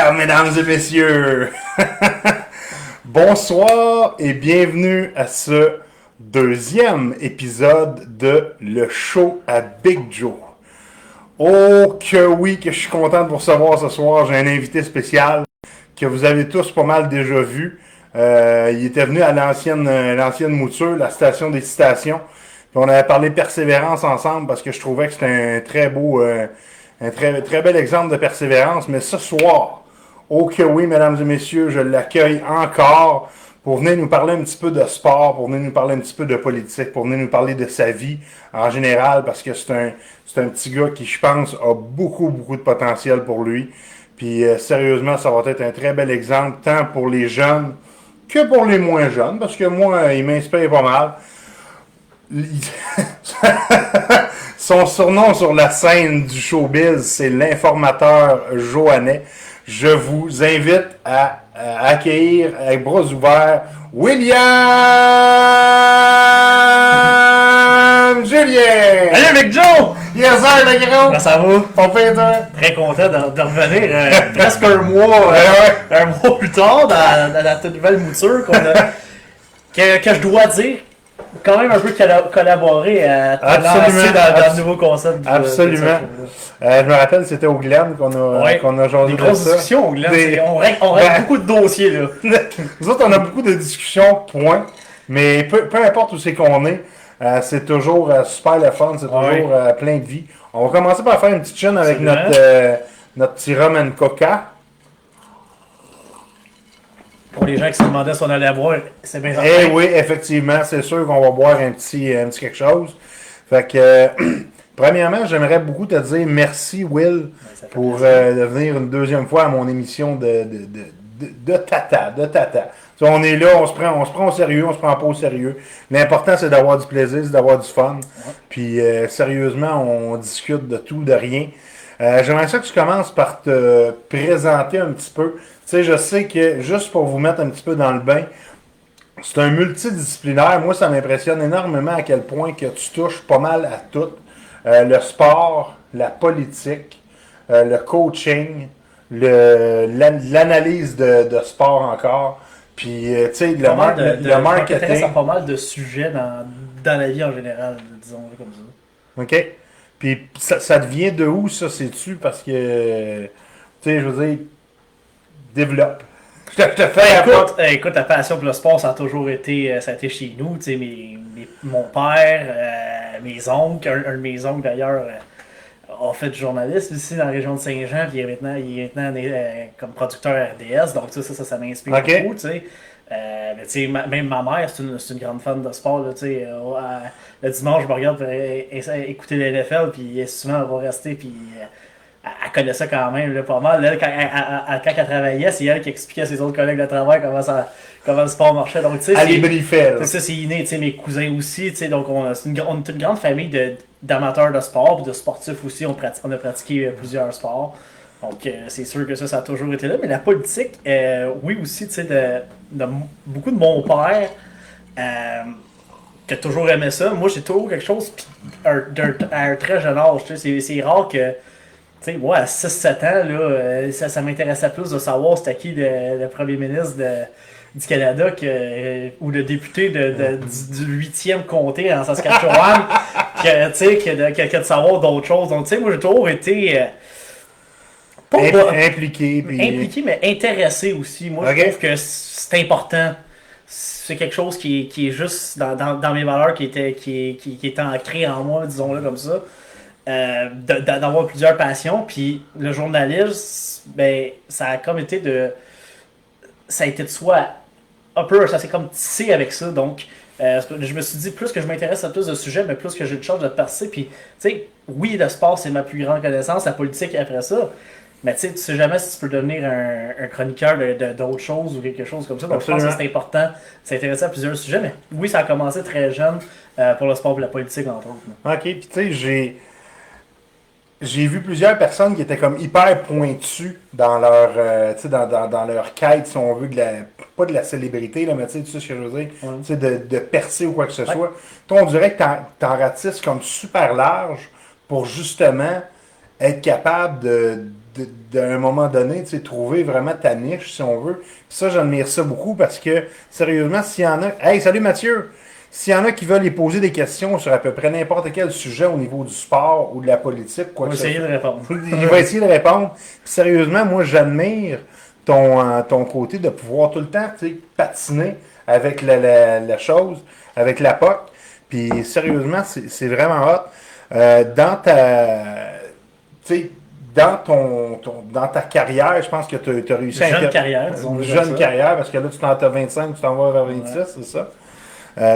Yeah, mesdames et messieurs! Bonsoir et bienvenue à ce deuxième épisode de Le Show à Big Joe. Oh que oui, que je suis content de vous recevoir ce soir. J'ai un invité spécial que vous avez tous pas mal déjà vu. Il était venu à l'ancienne mouture, la station des citations. Puis on avait parlé persévérance ensemble parce que je trouvais que c'était un très beau, un très bel exemple de persévérance. Mais ce soir, oh que oui, mesdames et messieurs, je l'accueille encore pour venir nous parler un petit peu de sport, pour venir nous parler un petit peu de politique, pour venir nous parler de sa vie en général, parce que c'est un petit gars qui, je pense, a beaucoup de potentiel pour lui. Puis sérieusement, ça va être un très bel exemple, tant pour les jeunes que pour les moins jeunes, parce que moi, il m'inspire pas mal. Son surnom sur la scène du showbiz, c'est l'informateur Joannais. Je vous invite à accueillir avec bras ouverts William Julien! Allez avec Joe! Yes sir, le gros! Comment ça va? Pas pire, toi? Très content de revenir presque un mois plus tard dans la toute nouvelle mouture que je dois dire quand même un peu collaborer à lancer dans le nouveau concept. Absolument. Je me rappelle, c'était au Glen qu'on a jasé des grosses discussions au Glen. On règle beaucoup de dossiers, là. Nous autres, on a beaucoup de discussions, point. Mais peu importe où c'est qu'on est, c'est toujours super le fun, c'est toujours plein de vie. On va commencer par faire une petite chaîne avec notre petit rum and coca. Pour les gens qui se demandaient si on allait boire, c'est bien certain. Eh oui, effectivement, c'est sûr qu'on va boire un petit quelque chose. Fait que, premièrement, j'aimerais beaucoup te dire merci, Will, pour venir une deuxième fois à mon émission de tata. So, on est là, on se prend au sérieux, on se prend pas au sérieux. L'important, c'est d'avoir du plaisir, c'est d'avoir du fun. Ouais. Puis, sérieusement, on discute de tout, de rien. J'aimerais ça que tu commences par te présenter un petit peu. Tu sais, je sais que, juste pour vous mettre un petit peu dans le bain, c'est un multidisciplinaire. Moi, ça m'impressionne énormément à quel point que tu touches pas mal à tout. Le sport, la politique, le coaching, l'analyse de sport encore. Puis, tu sais, le marketing. Ça intéresse à pas mal de sujets dans la vie en général, disons comme ça. OK. Puis, ça devient de où, ça, sais-tu? Parce que, tu sais, je veux dire, développe. Je te fais écoute, la passion pour le sport, ça a toujours été, chez nous. Tu sais, mon père, mes oncles, un de mes oncles d'ailleurs, a fait du journalisme ici dans la région de Saint-Jean, puis il est maintenant comme producteur RDS, donc ça m'inspire beaucoup. Tu sais. Mais tu sais, même ma mère, c'est une grande fan de sport. Là, tu sais, le dimanche, je me regarde pour écouter les NFL, puis souvent, elle va rester, puis elle connaît ça quand même là, pas mal. Là, quand elle travaillait, c'est elle qui expliquait à ses autres collègues de travail comment le sport marchait. Donc, tu sais, elle les briefait. Ça, c'est inné. Tu sais, mes cousins aussi. Tu sais, donc, on est une grande famille d'amateurs de sport, puis de sportifs aussi. On a pratiqué plusieurs sports. Donc, c'est sûr que ça a toujours été là. Mais la politique, oui aussi, tu sais, de beaucoup de mon père, qui a toujours aimé ça. Moi, j'ai toujours quelque chose, à un très jeune âge. Tu sais, c'est rare que, tu sais, moi, à 6-7 ans, là, ça m'intéressait plus de savoir c'était qui le premier ministre du Canada ou le député du 8e comté en Saskatchewan que de savoir d'autres choses. Donc, tu sais, moi, j'ai toujours été... impliqué, mais intéressé aussi. Moi, je trouve que c'est important. C'est quelque chose qui est juste dans mes valeurs, qui est ancré en moi, disons-le comme ça. D'avoir plusieurs passions. Puis le journalisme, ben, ça a comme été ça a été de soi un peu, ça s'est comme tissé avec ça. Donc, je me suis dit, plus que je m'intéresse à plus de sujets, mais plus que j'ai de chance de passer. Puis, tu sais, oui, le sport, c'est ma plus grande connaissance, la politique après ça. Mais tu sais jamais si tu peux devenir un chroniqueur d'autres choses ou quelque chose comme ça. Donc, absolument. Je pense que c'est important de s'intéresser à plusieurs sujets. Mais oui, ça a commencé très jeune pour le sport et la politique, entre autres. OK, puis tu sais, j'ai vu plusieurs personnes qui étaient comme hyper pointues dans leur dans leur quête, si on veut, pas de la célébrité, là, mais tu sais ce que je veux dire, de percer ou quoi que ce soit. Toi, on dirait que t'en ratisses comme super large pour justement être capable d'un moment donné, tu sais, trouver vraiment ta niche, si on veut. Puis ça, j'admire ça beaucoup parce que, sérieusement, s'il y en a... Hey, salut Mathieu! S'il y en a qui veulent y poser des questions sur à peu près n'importe quel sujet au niveau du sport ou de la politique, quoi On va que ce essayer de répondre. il va essayer de répondre. Puis sérieusement, moi, j'admire ton côté de pouvoir tout le temps, tu sais, patiner avec la chose, avec la POC. Puis sérieusement, c'est vraiment hot. Dans ta... Tu sais, dans ta carrière, je pense que tu as réussi Jeune carrière, disons. Une jeune carrière, parce que là, tu t'en as 25, tu t'en vas vers 26, ouais. C'est ça?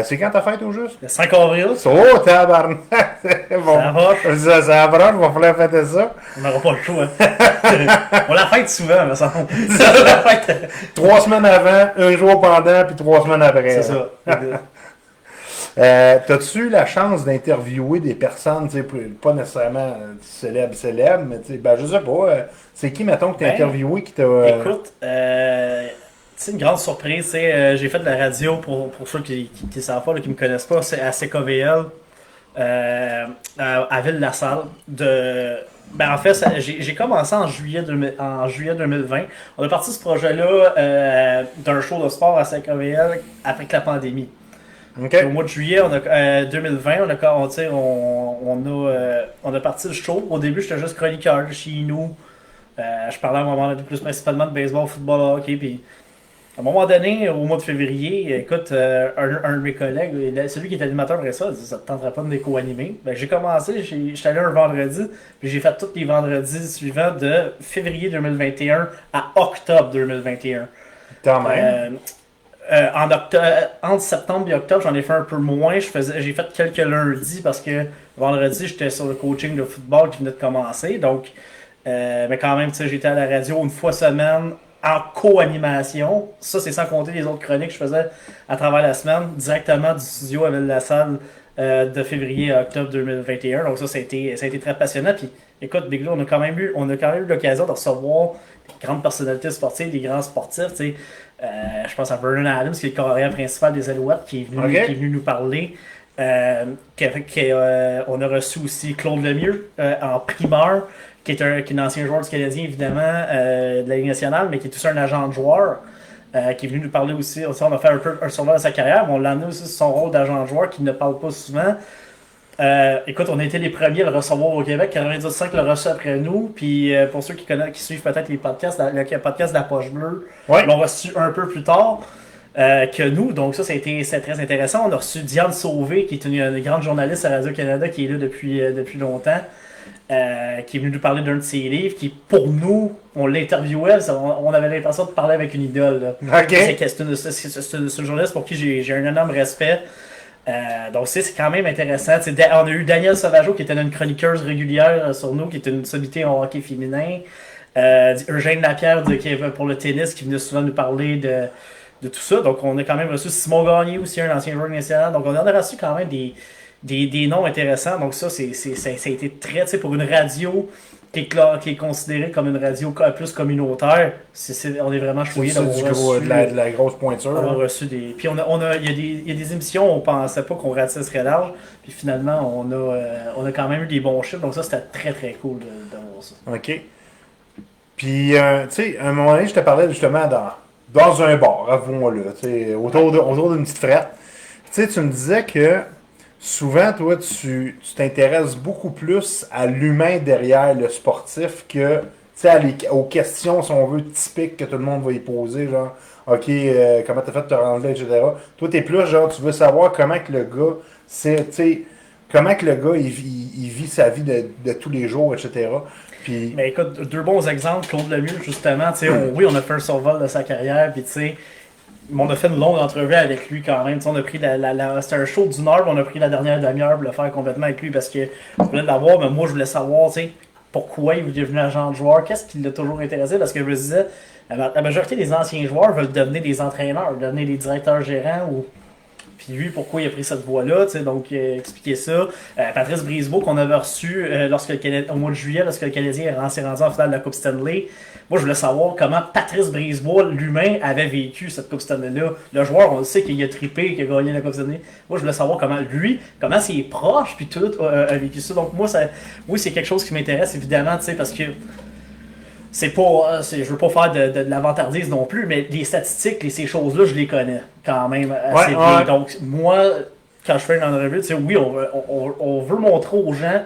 C'est quand ta fête au juste? Le 5 avril. Oh, tabarnak! Bon, ça approche, il va falloir fêter ça. On n'aura pas le choix. On la fête souvent, me semble. 3 semaines avant, un jour pendant, puis 3 semaines après. C'est ça. T'as-tu eu la chance d'interviewer des personnes, pas nécessairement célèbres, mais ben, je sais pas, c'est qui, mettons, que t'as interviewé qui t'a... Écoute, c'est une grande surprise, j'ai fait de la radio pour ceux qui ne savent pas, là, qui me connaissent pas, c'est à CKVL, à Ville-la-Salle. Ben, en fait, j'ai commencé en juillet 2020. On a parti ce projet-là d'un show de sport à CKVL après la pandémie. Okay. Au mois de juillet 2020, on a parti le show. Au début, j'étais juste chroniqueur chez nous. Je parlais à un moment donné plus principalement de baseball, football, hockey. Puis à un moment donné, au mois de février, écoute, un de mes collègues, celui qui est animateur après ça, dit, ça ne te tenterait pas de me co-animer. Ben, j'ai commencé, j'étais allé un vendredi, puis j'ai fait tous les vendredis suivants de février 2021 à octobre 2021. Quand même. Entre septembre et octobre, j'en ai fait un peu moins. J'ai fait quelques lundis parce que vendredi, j'étais sur le coaching de football qui venait de commencer. Donc, mais quand même, j'étais à la radio une fois semaine en co-animation. Ça, c'est sans compter les autres chroniques que je faisais à travers la semaine, directement du studio à Ville-la-Salle de février à octobre 2021. Donc ça a été très passionnant. Puis écoute, Big Lou, on a quand même eu l'occasion de recevoir des grandes personnalités sportives, des grands sportifs, tu sais. Je pense à Vernon Adams, qui est le carrière principal des Alouettes, qui est venu nous parler. On a reçu aussi Claude Lemieux en primeur, qui est un ancien joueur du Canadien, évidemment, de la Ligue nationale, mais qui est aussi un agent de joueur, qui est venu nous parler aussi. On a fait un peu un survol de sa carrière, mais on l'a amené aussi sur son rôle d'agent de joueur, qui ne parle pas souvent. Écoute, on a été les premiers à le recevoir au Québec. 95 l'a reçu après nous. Puis pour ceux qui suivent peut-être les podcasts, le podcast de la Poche Bleue, l'ont reçu un peu plus tard que nous. Donc ça, c'est très intéressant. On a reçu Diane Sauvé, qui est une grande journaliste à Radio-Canada, qui est là depuis longtemps, qui est venue nous parler d'un de ses livres, qui pour nous, on l'interviewait, on avait l'impression de parler avec une idole. Okay. C'est une journaliste pour qui j'ai un énorme respect. Donc c'est quand même intéressant. On a eu Danielle Sauvageau qui était une chroniqueuse régulière sur nous, qui était une sommité en hockey féminin. Eugène Lapierre pour le tennis qui venait souvent nous parler de tout ça. Donc on a quand même reçu Simon Gagné aussi, un ancien joueur national. Donc on en a reçu quand même des noms intéressants. Donc ça, ça a été très, pour une radio qui est considérée comme une radio plus communautaire, on est vraiment choyé d'avoir reçu de la grosse pointure. On a reçu des... Puis il y a des émissions où on pensait pas qu'on ratisserait large, puis finalement on a quand même eu des bons chiffres, donc ça c'était très très cool d'avoir ça. OK. Puis, tu sais, à un moment donné, je te parlais justement dans un bar, avouons-le, autour d'une petite frette. Tu sais, tu me disais que souvent, toi, tu t'intéresses beaucoup plus à l'humain derrière le sportif que aux questions, si on veut, typiques que tout le monde va y poser, genre, OK, comment t'as fait de te rendre là, etc. Toi, t'es plus genre, tu veux savoir comment que le gars, comment que le gars, il vit sa vie de tous les jours, etc. Puis... Mais écoute, deux bons exemples, Claude Lemieux, justement, on a fait un survol de sa carrière, puis tu sais, on a fait une longue entrevue avec lui quand même. On a pris c'était un show d'une heure, on a pris la dernière demi-heure pour le faire complètement avec lui parce que je voulais l'avoir, mais moi je voulais savoir pourquoi il est devenu agent de joueur, qu'est-ce qui l'a toujours intéressé, parce que je me disais, la majorité des anciens joueurs veulent devenir des entraîneurs, devenir des directeurs gérants ou. Puis lui, pourquoi il a pris cette voie-là, donc expliquer ça. Patrice Brisebois, qu'on avait reçu au mois de juillet, lorsque le Canadien s'est rendu en finale de la Coupe Stanley. Moi, je voulais savoir comment Patrice Brisebois, l'humain, avait vécu cette Coupe Stanley-là. Le joueur, on le sait qu'il a trippé, qu'il a gagné la Coupe Stanley. Moi, je voulais savoir comment ses proches, puis tout, a vécu ça. Donc moi, oui, c'est quelque chose qui m'intéresse, évidemment, parce que c'est pas, je veux pas faire de la vantardise non plus, mais les statistiques et ces choses-là, je les connais quand même assez bien. Donc, moi, quand je fais une entrevue, oui, on veut montrer aux gens.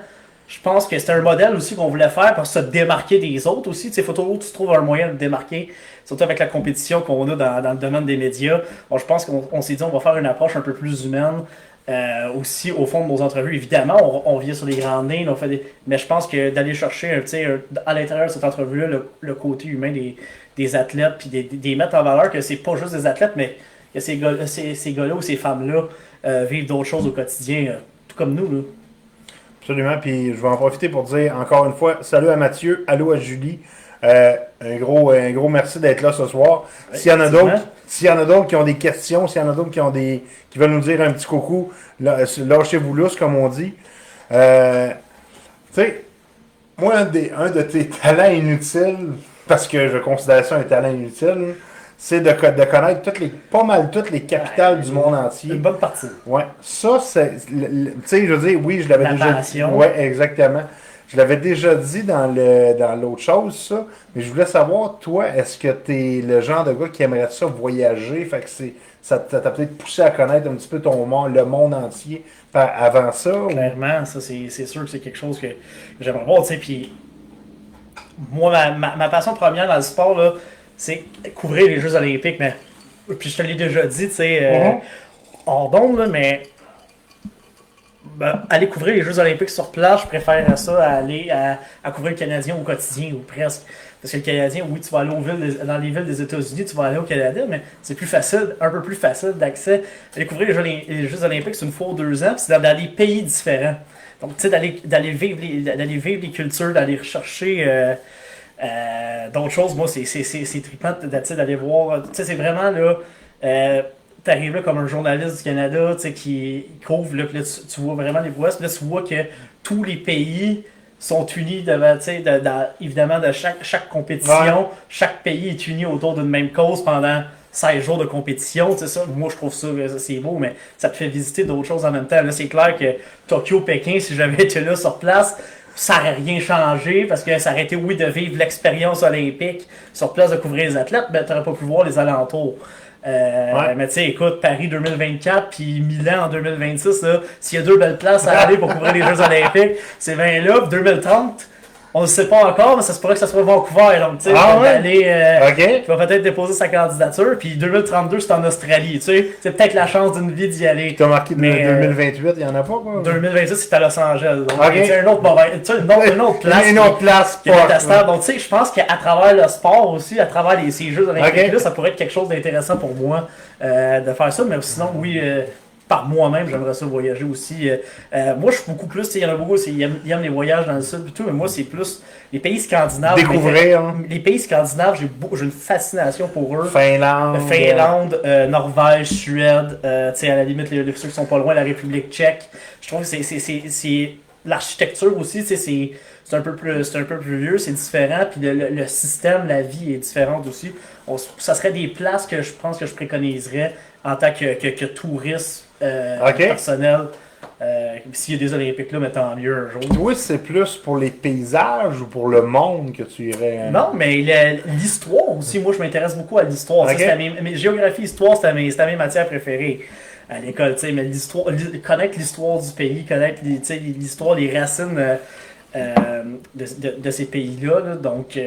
Je pense que c'était un modèle aussi qu'on voulait faire pour se démarquer des autres aussi. Il faut toujours que tu trouves un moyen de te démarquer, surtout avec la compétition qu'on a dans le domaine des médias. Bon, je pense qu'on s'est dit on va faire une approche un peu plus humaine. Aussi, au fond de nos entrevues, évidemment, on vient sur des grandes lignes, mais je pense que d'aller chercher à l'intérieur de cette entrevue-là le côté humain des athlètes, puis des mettre en valeur que c'est pas juste des athlètes, mais que ces gars-là ou ces femmes-là vivent d'autres choses au quotidien, tout comme nous. Là. Absolument, puis je vais en profiter pour dire encore une fois, salut à Mathieu, allô à Julie. Un gros merci d'être là ce soir. Ouais, s'il y en a d'autres qui ont des questions, s'il y en a d'autres qui veulent nous dire un petit coucou, lâchez-vous lousse, comme on dit. Tu sais, moi, un de tes talents inutiles, parce que je considère ça un talent inutile, c'est de connaître pas mal toutes les capitales du monde entier. Une bonne partie. Ouais. Ça, c'est. Tu sais, je veux dire, oui, je l'avais déjà dit. Ouais, exactement. Je l'avais déjà dit dans l'autre chose, ça. Mais je voulais savoir, toi, est-ce que t'es le genre de gars qui aimerait ça voyager? Fait que ça t'a peut-être poussé à connaître un petit peu le monde entier avant ça? Clairement, ça, c'est sûr que c'est quelque chose que j'aimerais voir, tu sais. Puis, moi, ma passion première dans le sport, là, c'est couvrir les Jeux Olympiques, mais puis je te l'ai déjà dit, tu sais, hors d'onde, là, mais aller couvrir les Jeux Olympiques sur place, je préfère ça à aller à couvrir le Canadien au quotidien, ou presque. Parce que le Canadien, oui, tu vas aller dans les villes des États-Unis, tu vas aller au Canada, mais c'est plus facile, un peu plus facile d'accès. Aller couvrir les Jeux Olympiques, c'est une fois ou 2 ans, puis c'est dans des pays différents. Donc, tu sais, d'aller vivre les cultures, d'aller rechercher d'autres choses, moi, c'est trippant d'aller voir. Tu sais, c'est vraiment là. T'arrives là comme un journaliste du Canada qui couvre, là, puis là, tu vois vraiment les voix, puis là, tu vois que tous les pays sont unis évidemment de chaque compétition. Ouais. Chaque pays est uni autour d'une même cause pendant 16 jours de compétition. Ça, moi, je trouve ça c'est beau, mais ça te fait visiter d'autres choses en même temps. Là, c'est clair que Tokyo, Pékin, si j'avais été là sur place, ça n'aurait rien changé parce que ça aurait été, oui, de vivre l'expérience olympique sur place, de couvrir les athlètes, mais tu n'aurais pas pu voir les alentours. Ouais. Mais tu sais, écoute, Paris 2024 puis Milan en 2026, s'il y a 2 belles places à aller pour couvrir les Jeux Olympiques, c'est bien là. 2030, on ne sait pas encore, mais ça se pourrait que ça soit Vancouver. Donc, tu sais, il va peut-être déposer sa candidature. Puis 2032, c'est en Australie. Tu sais, c'est peut-être la chance d'une vie d'y aller. Tu as marqué 2028, il n'y en a pas, quoi? 2026, c'est à Los Angeles. Donc, une autre place. Une autre place. Qui est détestable. Donc, tu sais, je pense qu'à travers le sport aussi, à travers ces Jeux Olympiques-là, ça pourrait être quelque chose d'intéressant pour moi de faire ça. Mais sinon, oui. Par moi-même, j'aimerais ça voyager aussi. Moi, je suis beaucoup plus, il y en a beaucoup qui aiment les voyages dans le sud et tout, mais moi, c'est plus les pays scandinaves. Découvrir. Les pays scandinaves, j'ai une fascination pour eux. Finlande, Norvège, Suède, à la limite, ceux qui sont pas loin, la République tchèque. Je trouve que c'est l'architecture aussi, c'est un peu plus vieux, c'est différent, puis le système, la vie est différente aussi. Ça serait des places que je pense que je préconiserais en tant que touriste personnel. S'il y a des Olympiques là, mais tant mieux un jour. Oui, c'est plus pour les paysages ou pour le monde que tu irais. Non, mais l'histoire aussi, moi je m'intéresse beaucoup à l'histoire. Géographie, histoire, c'est mes matières préférées à l'école. Mais l'histoire, connaître l'histoire du pays, connaître l'histoire, les racines de ces pays-là. Là. Donc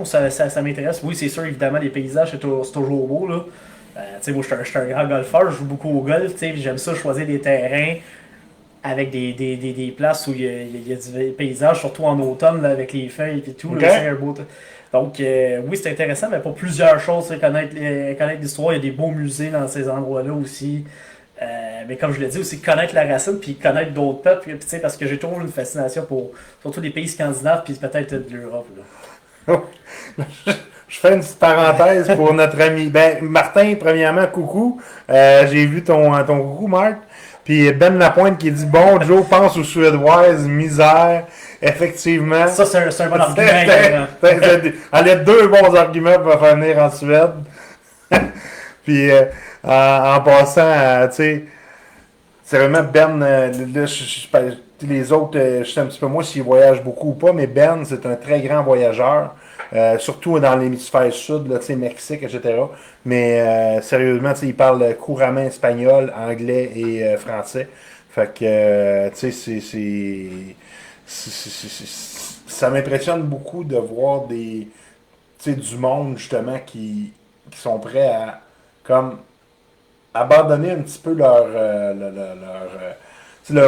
ça m'intéresse. Oui, c'est sûr, évidemment, les paysages, c'est toujours beau. Là. Moi, je suis un grand golfeur, je joue beaucoup au golf. J'aime ça choisir des terrains avec des places où il y a du paysage, surtout en automne, là, avec les feuilles et tout. Là, c'est un beau donc, oui, c'est intéressant, mais pour plusieurs choses. Connaître l'histoire, il y a des beaux musées dans ces endroits-là aussi. Mais comme je l'ai dit, aussi connaître la racine puis connaître d'autres peuples. Parce que j'ai toujours une fascination pour surtout les pays scandinaves puis peut-être de l'Europe. Je fais une petite parenthèse pour notre ami Martin, premièrement, coucou. J'ai vu ton coucou, Marc. Puis Ben Lapointe qui dit bon, Joe pense aux Suédoises, misère. Effectivement. Ça, c'est un bon argument. Elle a 2 bons arguments pour faire venir en Suède. Puis en passant, tu sais, c'est vraiment Ben. les autres, je sais un petit peu moins s'ils voyagent beaucoup ou pas, mais Ben, c'est un très grand voyageur. Surtout dans l'hémisphère sud, là, Mexique, etc. Mais sérieusement, il parle couramment espagnol, anglais et français. Fait que, ça m'impressionne beaucoup de voir du monde, justement, qui sont prêts à, comme, abandonner un petit peu leur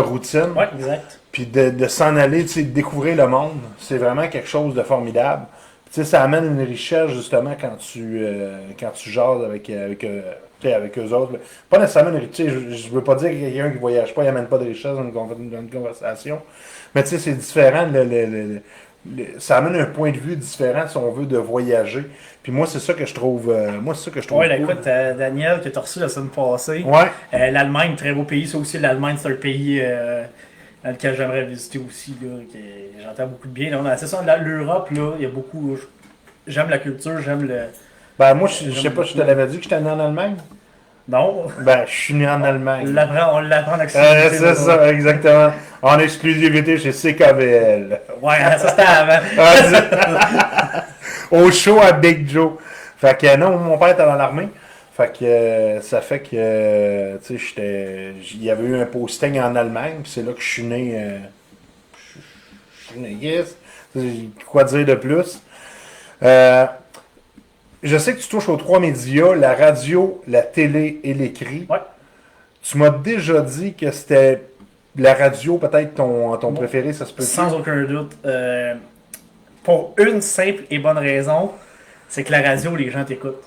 routine. Ouais, exact. Puis de s'en aller, de découvrir le monde. C'est vraiment quelque chose de formidable. Ça amène une richesse, justement, quand tu jases avec eux autres. Pas nécessairement une richesse. Je veux pas dire que quelqu'un qui voyage pas, il amène pas de richesse dans une conversation. Mais c'est différent. Ça amène un point de vue différent, si on veut, de voyager. Puis moi, c'est ça que je trouve. Ouais, cool. écoute, Daniel, que tu as reçu la semaine passée. Ouais. L'Allemagne, très beau pays. Ça aussi, l'Allemagne, c'est un pays dans lequel j'aimerais visiter aussi. J'entends beaucoup de bien. C'est ça, l'Europe, là, il y a beaucoup. J'aime la culture, j'aime le. Ben, moi, je sais pas, je te l'avais dit que j'étais né en Allemagne. Non. Ben, je suis né en Allemagne. On l'apprend en exclusivité. C'est ça, exactement. En exclusivité chez CKVL. Ouais, ça c'était avant. Au show à Big Joe. Fait que non, mon père était dans l'armée. Fait que ça fait que, tu sais, il y avait eu un posting en Allemagne, puis c'est là que je suis né. Je suis né, yes. Quoi dire de plus? Je sais que tu touches aux trois médias, la radio, la télé et l'écrit. Ouais. Tu m'as déjà dit que c'était la radio, peut-être ton préféré, ça se peut. Sans aucun doute. Pour une simple et bonne raison, c'est que la radio, les gens t'écoutent.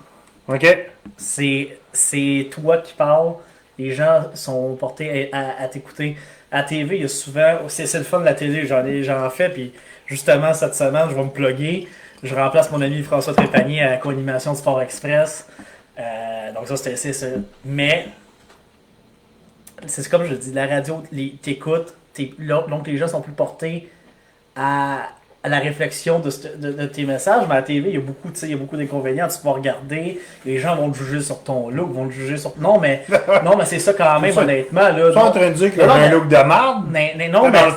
OK. C'est toi qui parles. Les gens sont portés à t'écouter. À la TV, il y a souvent. C'est le fun de la télé, j'en fais. Puis justement, cette semaine, je vais me plugger. Je remplace mon ami François Trépanier à la co-animation de Sport Express. Donc ça, c'est ça. Mais, c'est comme je dis, la radio t'écoute. Donc les gens sont plus portés à la réflexion de tes messages. Mais à la TV, il y a beaucoup d'inconvénients. Tu vas regarder, les gens vont te juger sur ton look, vont te juger sur... Non, mais c'est ça quand même, honnêtement. Là, tu es en train de dire que j'ai un look de marde? Non, mais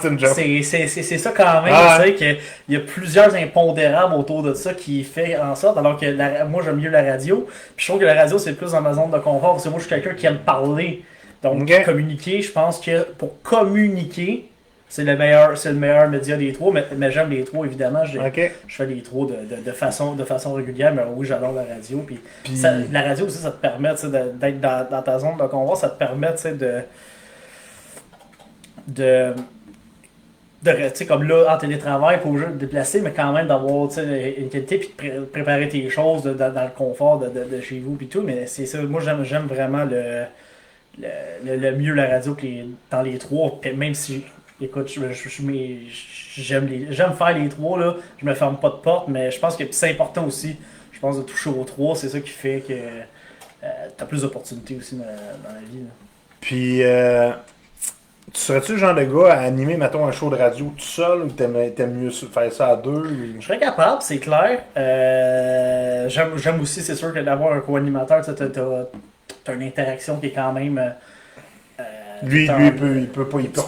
c'est ça quand même. Tu sais qu'il y a plusieurs impondérables autour de ça qui fait en sorte, alors que moi, j'aime mieux la radio. Puis je trouve que la radio, c'est plus dans ma zone de confort, parce que moi, je suis quelqu'un qui aime parler. Donc, communiquer, je pense que pour communiquer, c'est le meilleur média des trois, mais j'aime les trois, évidemment. Je fais les trois de façon régulière, mais oui, j'adore la radio. Puis la radio aussi, ça te permet d'être dans ta zone de confort, ça te permet de rester comme là en télétravail, pas obligé de te déplacer, mais quand même d'avoir une qualité, puis de préparer tes choses dans le confort de chez vous, puis tout. Mais c'est ça, moi j'aime vraiment le mieux la radio dans les trois, même si. Écoute, j'aime faire les trois, là. Je me ferme pas de porte, mais je pense que c'est important aussi, je pense, de toucher aux trois. C'est ça qui fait que tu as plus d'opportunités aussi dans la vie. Là. Puis, tu serais-tu le genre de gars à animer, mettons, un show de radio tout seul, ou t'aimes mieux faire ça à deux? Je serais capable, c'est clair. J'aime aussi, c'est sûr, que d'avoir un co-animateur, t'as une interaction qui est quand même... Lui, il peut pogner le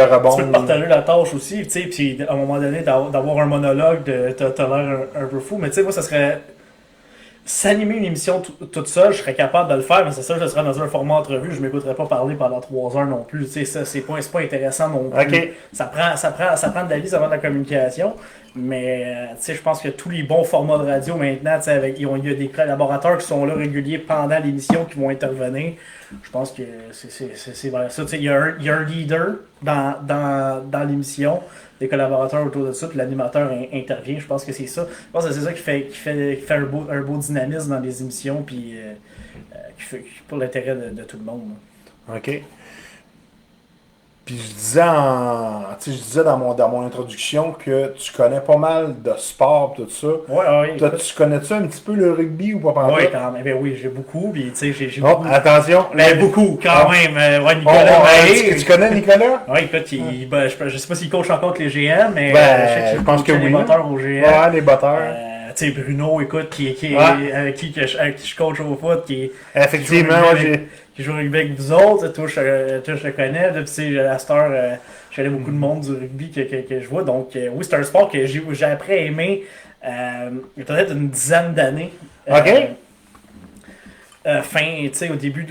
rebond. Tu peux partager la tâche aussi, tu sais, puis à un moment donné, d'avoir un monologue, t'as l'air un peu fou, mais tu sais, moi, ça serait... S'animer une émission toute seule, je serais capable de le faire, mais c'est ça, je serais dans un format entrevue, je m'écouterais pas parler pendant 3 heures non plus, tu sais, ça, c'est pas intéressant non plus. Okay. Ça prend de la vie, ça prend de la communication, mais, tu sais, je pense que tous les bons formats de radio maintenant, tu sais, il y a des collaborateurs qui sont là réguliers pendant l'émission qui vont intervenir. Je pense que c'est vers ça. Tu sais, il y a un leader dans l'émission, des collaborateurs autour de ça, puis l'animateur intervient. Je pense que c'est ça. Je pense que c'est ça qui fait un beau dynamisme dans les émissions, puis qui fait pour l'intérêt de tout le monde. Là. OK. Puis je disais dans mon introduction que tu connais pas mal de sport tout ça. Oui. Tu connais-tu un petit peu le rugby ou pas pendant? Oui, quand même. Ben oui, j'ai beaucoup. Puis, j'ai beaucoup. Attention. Mais beaucoup, quand même. Nicolas. Tu connais Nicolas? Oui, écoute, je sais pas s'il coach encore avec les GM, mais je pense que oui. Les batteurs au GM. Ouais, les batteurs. sais, Bruno, écoute, avec qui je coach au foot, Effectivement, qui joue au rugby avec vous autres, toi je le connais, puis tu sais, à cette heure, je connais beaucoup de monde du rugby que je vois, donc oui, c'est un sport que j'ai après aimé il y a peut-être une dizaine d'années. OK. Tu sais, au début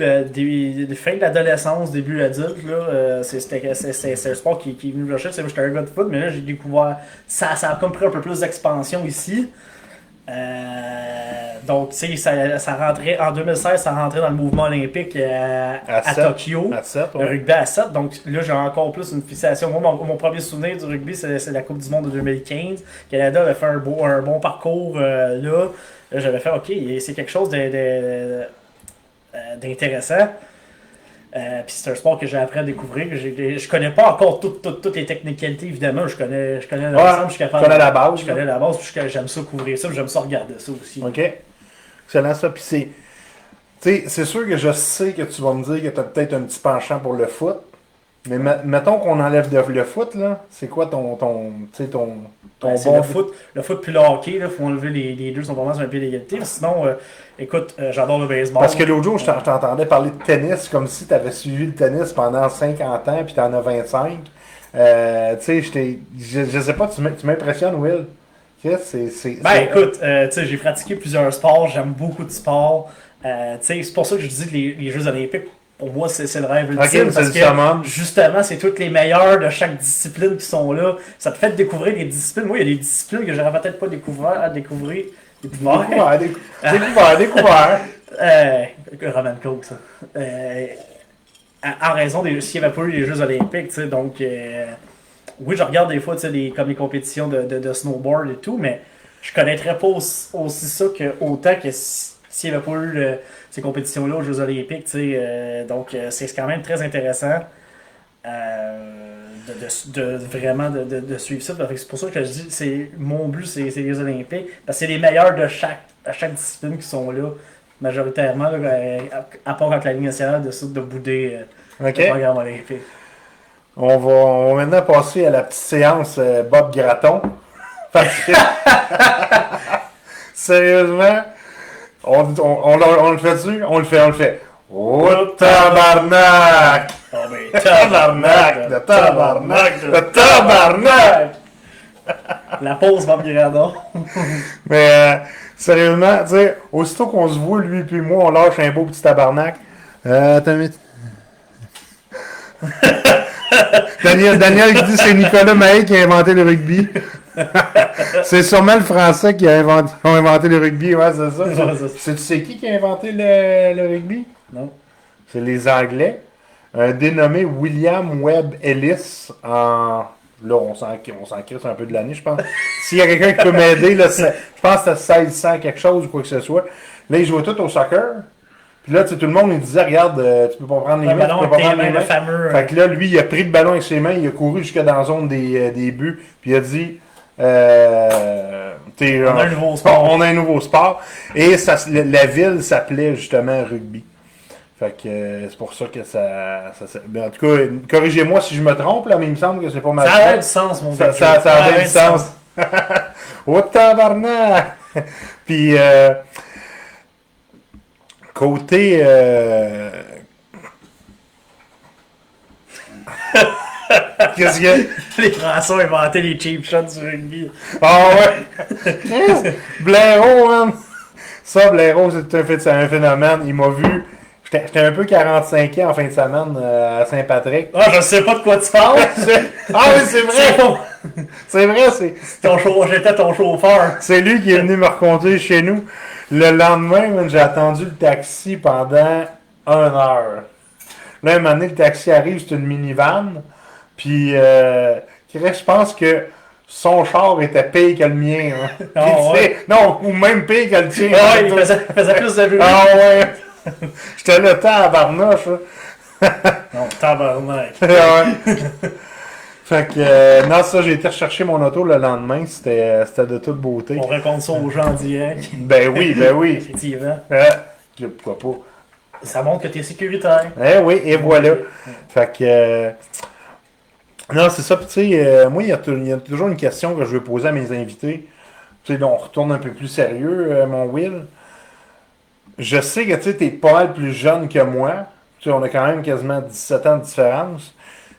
fin de l'adolescence, début adulte, là, c'est un sport qui est venu me chercher. J'étais un gars de foot, mais là, j'ai découvert. Ça a comme pris un peu plus d'expansion ici. Donc, tu sais, ça rentrait, en 2016, ça rentrait dans le mouvement olympique à Tokyo. À 7, le rugby à 7. Donc, là, j'ai encore plus une fixation. Moi, mon premier souvenir du rugby, c'est la Coupe du Monde de 2015. Canada avait fait un bon parcours là. J'avais fait, OK, c'est quelque chose d'intéressant. Puis c'est un sport que j'ai appris à découvrir. Je connais pas encore toutes les technicalités, évidemment. Je connais l'ensemble, je suis capable. Je connais la base. Je connais la base, puis j'aime ça couvrir ça, puis j'aime ça regarder ça aussi. OK. Excellent, ça. Puis c'est sûr que je sais que tu vas me dire que tu as peut-être un petit penchant pour le foot. Mais mettons qu'on enlève le foot, là. C'est quoi ton bon... Le foot puis le hockey, il faut enlever les deux, sont vraiment sur un pied d'égalité. Sinon, écoute, j'adore le baseball. Parce que l'autre jour, je t'entendais parler de tennis comme si tu avais suivi le tennis pendant 50 ans puis tu en as 25. Tu sais, je sais pas, tu m'impressionnes, Will. Écoute, tu sais, j'ai pratiqué plusieurs sports, j'aime beaucoup de sports. Tu sais, c'est pour ça que je dis que les Jeux Olympiques, pour moi, c'est le rêve ultime. Parce que, justement, c'est toutes les meilleures de chaque discipline qui sont là. Ça te fait découvrir les disciplines. Moi, il y a des disciplines que j'aurais peut-être pas découvert. Découvert. Roman Coke, ça. En raison s'il n'y avait pas eu les Jeux Olympiques, tu sais, donc... oui, je regarde des fois comme les compétitions de snowboard et tout, mais je connaîtrais pas aussi ça autant que s'il n'y avait pas eu ces compétitions-là aux Jeux Olympiques. Donc, c'est quand même très intéressant vraiment de suivre ça. C'est pour ça que je dis mon but, c'est les Jeux Olympiques. Parce que c'est les meilleurs de chaque discipline qui sont là, majoritairement, là, à part quand la Ligue nationale décide de bouder le programme olympique. On va maintenant passer à la petite séance Bob Gratton. Parce que, sérieusement, on le fait-tu? On le fait. Oh, tabarnak! Oh, mais tabarnak! La pause Bob Gratton. Mais, sérieusement, tu sais, aussitôt qu'on se voit, lui et moi, on lâche un beau petit tabarnak. Attends, Daniel qui dit que c'est Nicolas Mahé qui a inventé le rugby. C'est sûrement le Français qui a inventé le rugby, ouais, c'est ça. Tu sais qui a inventé le rugby? Non. C'est les Anglais. Un dénommé William Webb Ellis en... Là, on s'en crisse un peu de l'année, je pense. S'il y a quelqu'un qui peut m'aider, là, je pense que c'était 1600 quelque chose ou quoi que ce soit. Là, ils jouaient tout au soccer. Puis là, tout le monde, il disait, regarde, tu peux pas prendre les mains, tu peux pas prendre les mains. Fameux, fait que là, lui, il a pris le ballon avec ses mains, il a couru jusque dans la zone des buts, puis il a dit, on a un nouveau sport. On a un nouveau sport. Et la ville s'appelait justement rugby. Fait que c'est pour ça que ça en tout cas, corrigez-moi si je me trompe, là, mais il me semble que c'est pas mal. Ça a du sens, mon gars. Ça a du sens. Oh tabarnak! Puis, côté... Qu'est-ce qu'il y a? Les Français ont inventé les cheap shots du rugby. Ah ouais! Blaireau, man! Ça, Blaireau, c'est un phénomène. Il m'a vu... J'étais un peu 45 ans en fin de semaine à Saint-Patrick. Ah, je sais pas de quoi tu parles! Ah oui, c'est vrai! C'est vrai, j'étais ton chauffeur. C'est lui qui est venu me raconter chez nous. Le lendemain, man, j'ai attendu le taxi pendant 1 heure. Là, un moment donné, le taxi arrive, c'est une minivan. Puis, je pense que son char était pire que le mien. Hein. Oh, ouais. Non, ou même pire que le tien. Ah, il faisait plus de bruit. Ah ouais! J'étais le temps à barnoche. Non, tabarnak. Ouais. Fait que, non, ça, j'ai été rechercher mon auto le lendemain. C'était de toute beauté. On raconte ça aux gens en direct. Ben oui. Effectivement. Pourquoi pas? Ça montre que tu es sécuritaire. Eh oui, et voilà. Fait que... non, c'est ça. Puis tu sais, moi, il y a toujours une question que je veux poser à mes invités. tu sais, là, on retourne un peu plus sérieux, mon Will. Je sais que tu sais, t'es pas mal plus jeune que moi. Tu sais, on a quand même quasiment 17 ans de différence.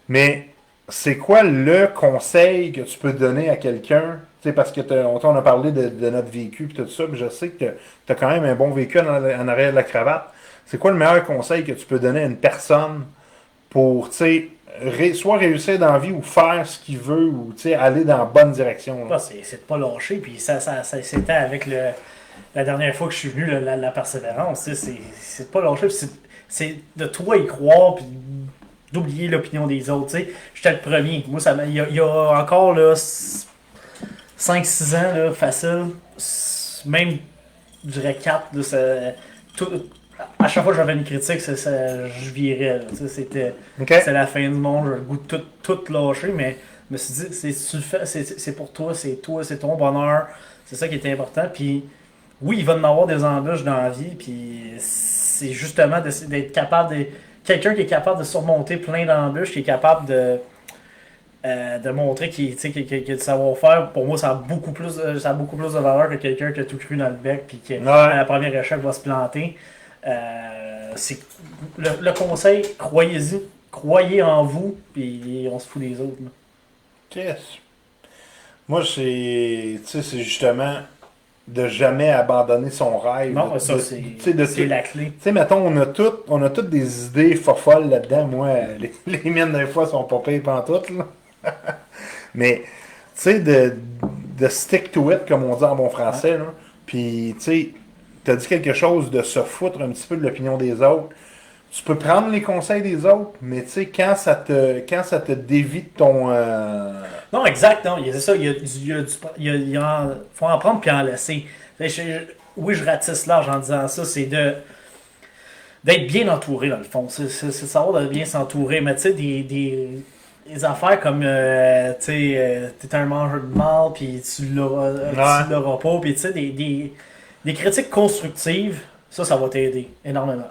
Mais c'est quoi le conseil que tu peux donner à quelqu'un? Tu sais, parce que on a parlé de notre vécu et tout ça, puis je sais que tu as quand même un bon vécu en arrière de la cravate. C'est quoi le meilleur conseil que tu peux donner à une personne pour, tu sais, soit réussir dans la vie ou faire ce qu'il veut ou, tu sais, aller dans la bonne direction, là? C'est de pas lâcher, puis c'était avec la dernière fois que je suis venu, la persévérance, tu sais, c'est de pas lâcher, puis c'est de toi y croire, puis d'oublier l'opinion des autres, tu sais. J'étais le premier. Moi, il y a encore, là, 5-6 ans, là, facile, même, je dirais 4, là, tout, à chaque fois que j'avais une critique, je virais, là, tu sais, OK? c'était la fin du monde, j'avais le goût de tout lâcher, mais je me suis dit, tu le fais, c'est pour toi, c'est ton bonheur, c'est ça qui est important, puis oui, il va y en avoir des embûches dans la vie, puis c'est justement d'être capable quelqu'un qui est capable de surmonter plein d'embûches, qui est capable de montrer qu'il a du savoir-faire. Pour moi, ça a beaucoup plus de valeur que quelqu'un qui a tout cru dans le bec, puis qui, à la première échec, va se planter. C'est le conseil, croyez-y, croyez en vous, puis on se fout des autres. Là. Yes. Moi, c'est justement de jamais abandonner son rêve. Non, ça, c'est la clé. Tu sais, mettons, on a toutes des idées folles là-dedans. Moi, les miennes, des fois, sont pas pires pantoute, là. Mais, tu sais, de stick to it, comme on dit en bon français, là. Puis, tu sais, t'as dit quelque chose de se foutre un petit peu de l'opinion des autres. Tu peux prendre les conseils des autres, mais tu sais, quand ça te dévie de ton... Non, exact, non. C'est ça, faut en prendre puis en laisser. Oui, je ratisse large en disant ça, c'est d'être bien entouré, dans le fond. C'est de savoir de bien s'entourer. Mais tu sais, des affaires comme, tu sais, t'es un mangeur de mal, puis tu l'auras pas, puis tu sais, des critiques constructives, ça va t'aider énormément.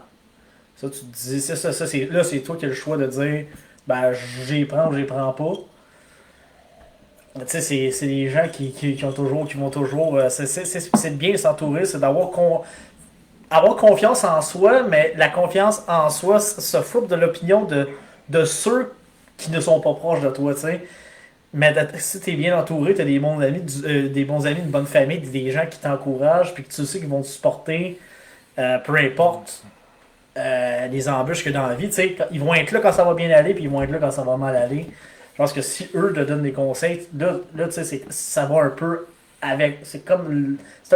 Ça, tu te dis, là, c'est toi qui as le choix de dire, ben, j'y prends ou j'y prends pas. Tu sais, c'est des gens qui vont toujours. C'est de bien s'entourer, c'est avoir confiance en soi, mais la confiance en soi se fout de l'opinion de ceux qui ne sont pas proches de toi, tu sais. Mais si tu es bien entouré, tu as des bons amis, une bonne famille, des gens qui t'encouragent, puis que tu sais qu'ils vont te supporter, peu importe les embûches que dans la vie, tu sais, ils vont être là quand ça va bien aller, puis ils vont être là quand ça va mal aller. Je pense que si eux te donnent des conseils, là tu sais, ça va un peu avec. C'est un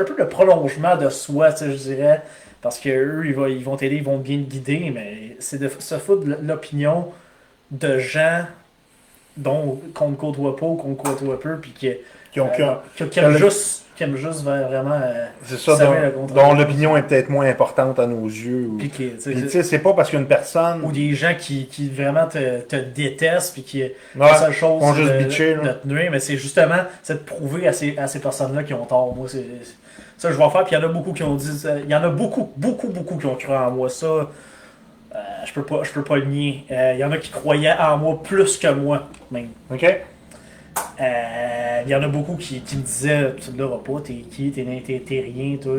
peu le prolongement de soi, tu sais, je dirais. Parce que eux, ils vont t'aider, ils vont bien te guider, mais c'est de se foutre de l'opinion de gens qu'on ne côtoie pas ou qu'on côtoie peu, puis qui aiment juste vraiment. C'est ça, dont l'opinion est peut-être moins importante à nos yeux. Puis tu sais, c'est pas parce qu'une personne. Ou des gens qui vraiment te détestent, puis qui. La seule chose vont juste bitcher, de te nuire, mais c'est justement de prouver à ces personnes-là qui ont tort. Moi, c'est ça que je vais faire, puis il y en a beaucoup qui ont dit. Il y en a beaucoup qui ont cru en moi. Ça. Je peux pas le nier. Il y en a qui croyaient en moi plus que moi, même. OK. Il y en a beaucoup qui me disaient, tu ne l'auras pas, t'es qui, t'es rien, toi.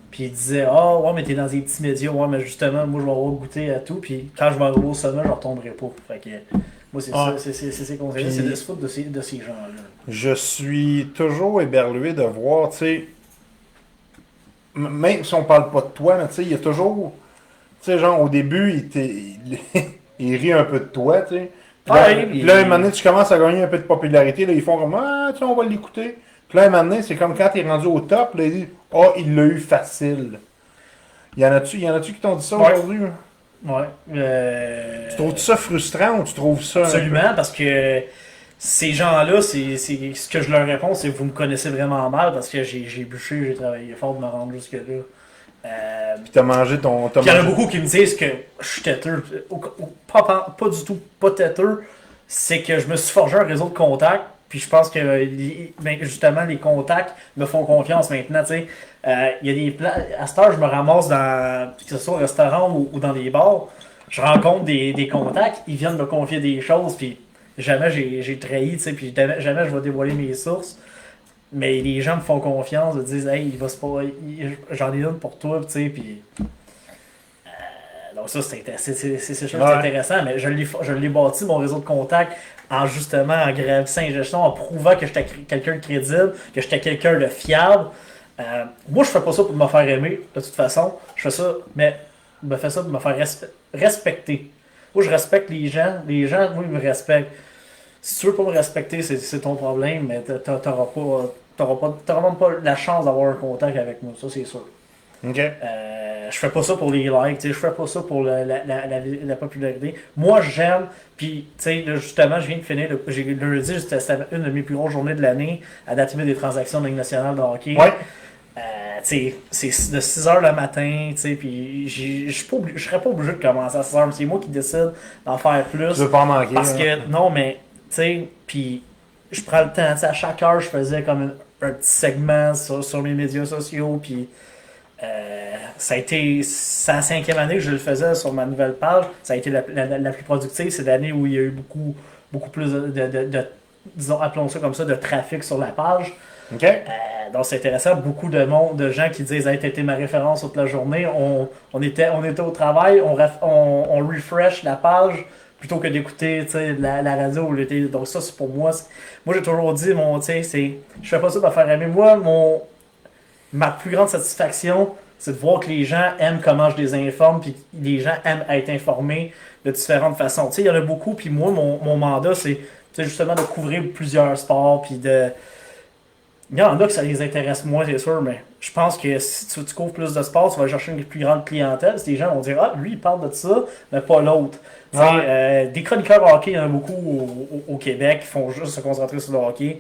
Puis ils disaient, ah ouais, mais t'es dans des petits médias, ouais, mais justement, moi je vais avoir goûté à tout, puis quand je vais arriver au sommet, je ne retomberai pas. Fait que, moi, c'est ça, c'est ces conseils-là, c'est de se foutre de ces gens-là. Je suis toujours éberlué de voir, tu sais, même si on parle pas de toi, mais tu sais, il y a toujours, tu sais, genre au début, il rit un peu de toi, tu sais. Puis là, un moment donné, tu commences à gagner un peu de popularité. Là, ils font comme, ah, tu sais, on va l'écouter. Puis là, un moment donné, c'est comme quand tu es rendu au top, là, ils disent, ah, il l'a eu facile. Y en a-tu qui t'ont dit ça aujourd'hui? Ouais. Tu trouves ça frustrant ou tu trouves ça. Absolument, parce que ces gens-là, c'est ce que je leur réponds, c'est que vous me connaissez vraiment mal parce que j'ai bûché, j'ai travaillé fort de me rendre jusque-là. Puis t'as mangé ton. Il y en a beaucoup qui me disent que je suis têteux. Pas du tout, pas têteux. C'est que je me suis forgé un réseau de contacts. Puis je pense que justement les contacts me font confiance maintenant. Il y a des plans. À cette heure, je me ramasse que ce soit au restaurant ou dans les bars. Je rencontre des contacts. Ils viennent me confier des choses. Puis jamais j'ai trahi. Puis jamais je vais dévoiler mes sources. Mais les gens me font confiance, ils disent, hey, il va se pas, j'en ai une pour toi, tu sais, puis. Donc ça, c'est chose intéressant, mais je l'ai bâti, mon réseau de contacts, en justement, en gravissant les gestions, en prouvant que j'étais quelqu'un de crédible, que j'étais quelqu'un de fiable. Moi, je fais pas ça pour me faire aimer, de toute façon. Je fais ça, mais je me fais ça pour me faire respecter. Moi, je respecte les gens. Les gens, oui, ils me respectent. Si tu veux pas me respecter, c'est ton problème, mais t'auras même pas la chance d'avoir un contact avec moi, ça c'est sûr. OK. Je fais pas ça pour les likes, je fais pas ça pour la popularité. Moi, j'aime, puis justement, je viens de finir, j'ai lundi, c'était une de mes plus grosses journées de l'année à date des transactions de la Ligue nationale de hockey. Ouais. C'est de 6h le matin, puis je serais pas obligé de commencer à 6h, c'est moi qui décide d'en faire plus. Tu veux pas en manquer. Parce que, non, mais, puis je prends le temps, à chaque heure, je faisais comme un petit segment sur mes médias sociaux, puis ça a été la 5e année que je le faisais sur ma nouvelle page. Ça a été la plus productive. C'est l'année où il y a eu beaucoup plus disons, appelons ça comme ça, de trafic sur la page. OK. Donc c'est intéressant. Beaucoup de gens qui disent hey, t'as été ma référence toute la journée. On était au travail, on refresh la page plutôt que d'écouter la radio. Donc ça, c'est pour moi. Moi, j'ai toujours dit, je fais pas ça pour faire aimer. Moi, ma plus grande satisfaction, c'est de voir que les gens aiment comment je les informe, puis les gens aiment être informés de différentes façons. Il y en a beaucoup, puis moi, mon mandat, c'est justement de couvrir plusieurs sports, puis de... Il y en a que ça les intéresse moins, c'est sûr, mais je pense que si tu couvres plus de sports, tu vas chercher une plus grande clientèle. Si les gens vont dire « Ah, lui, il parle de ça, mais pas l'autre. Des chroniqueurs hockey, il y en a beaucoup au Québec qui font juste se concentrer sur le hockey.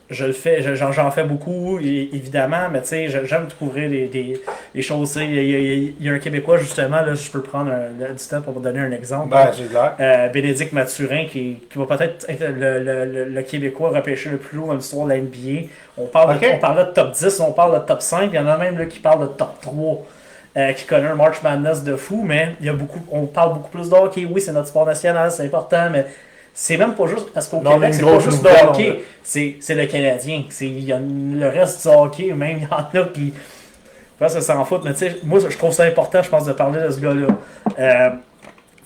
Je le fais, j'en fais beaucoup, évidemment, mais j'aime couvrir les choses. Il y a un Québécois, justement, là, je peux prendre du temps pour vous donner un exemple. J'ai l'air. Bénédicte Mathurin, qui va peut-être être le Québécois repêché le plus haut dans l'histoire de la NBA. On parle de top 10, on parle de top 5, il y en a même là, qui parlent de top 3. Qui connaît un March Madness de fou, mais on parle beaucoup plus de hockey. Oui, c'est notre sport national, c'est important, mais c'est même pas juste parce qu'au Québec, c'est pas juste le hockey, c'est le Canadien. Il y a le reste du hockey, même il y en a qui ça s'en foutent. Mais moi, je trouve ça important, je pense, de parler de ce gars-là.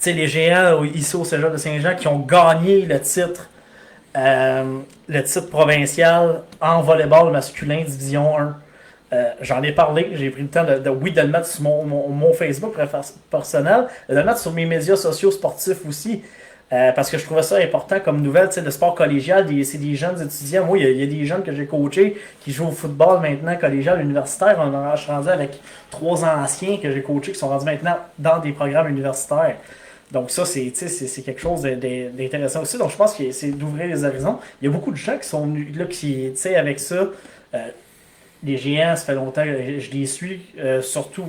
Les géants ici au Cégep de Saint-Jean qui ont gagné le titre provincial en volleyball masculin Division 1. J'en ai parlé, j'ai pris le temps de le mettre sur mon Facebook personnel, de le mettre sur mes médias sociaux sportifs aussi. Parce que je trouvais ça important comme nouvelle, le sport collégial, c'est des jeunes étudiants. Moi, il y a des jeunes que j'ai coachés qui jouent au football maintenant, collégial, universitaire. Je suis rendu avec 3 anciens que j'ai coachés qui sont rendus maintenant dans des programmes universitaires. Donc ça, c'est quelque chose d'intéressant aussi. Donc je pense que c'est d'ouvrir les horizons. Il y a beaucoup de gens qui sont venus là, qui, avec ça, les géants, ça fait longtemps que je les suis, surtout,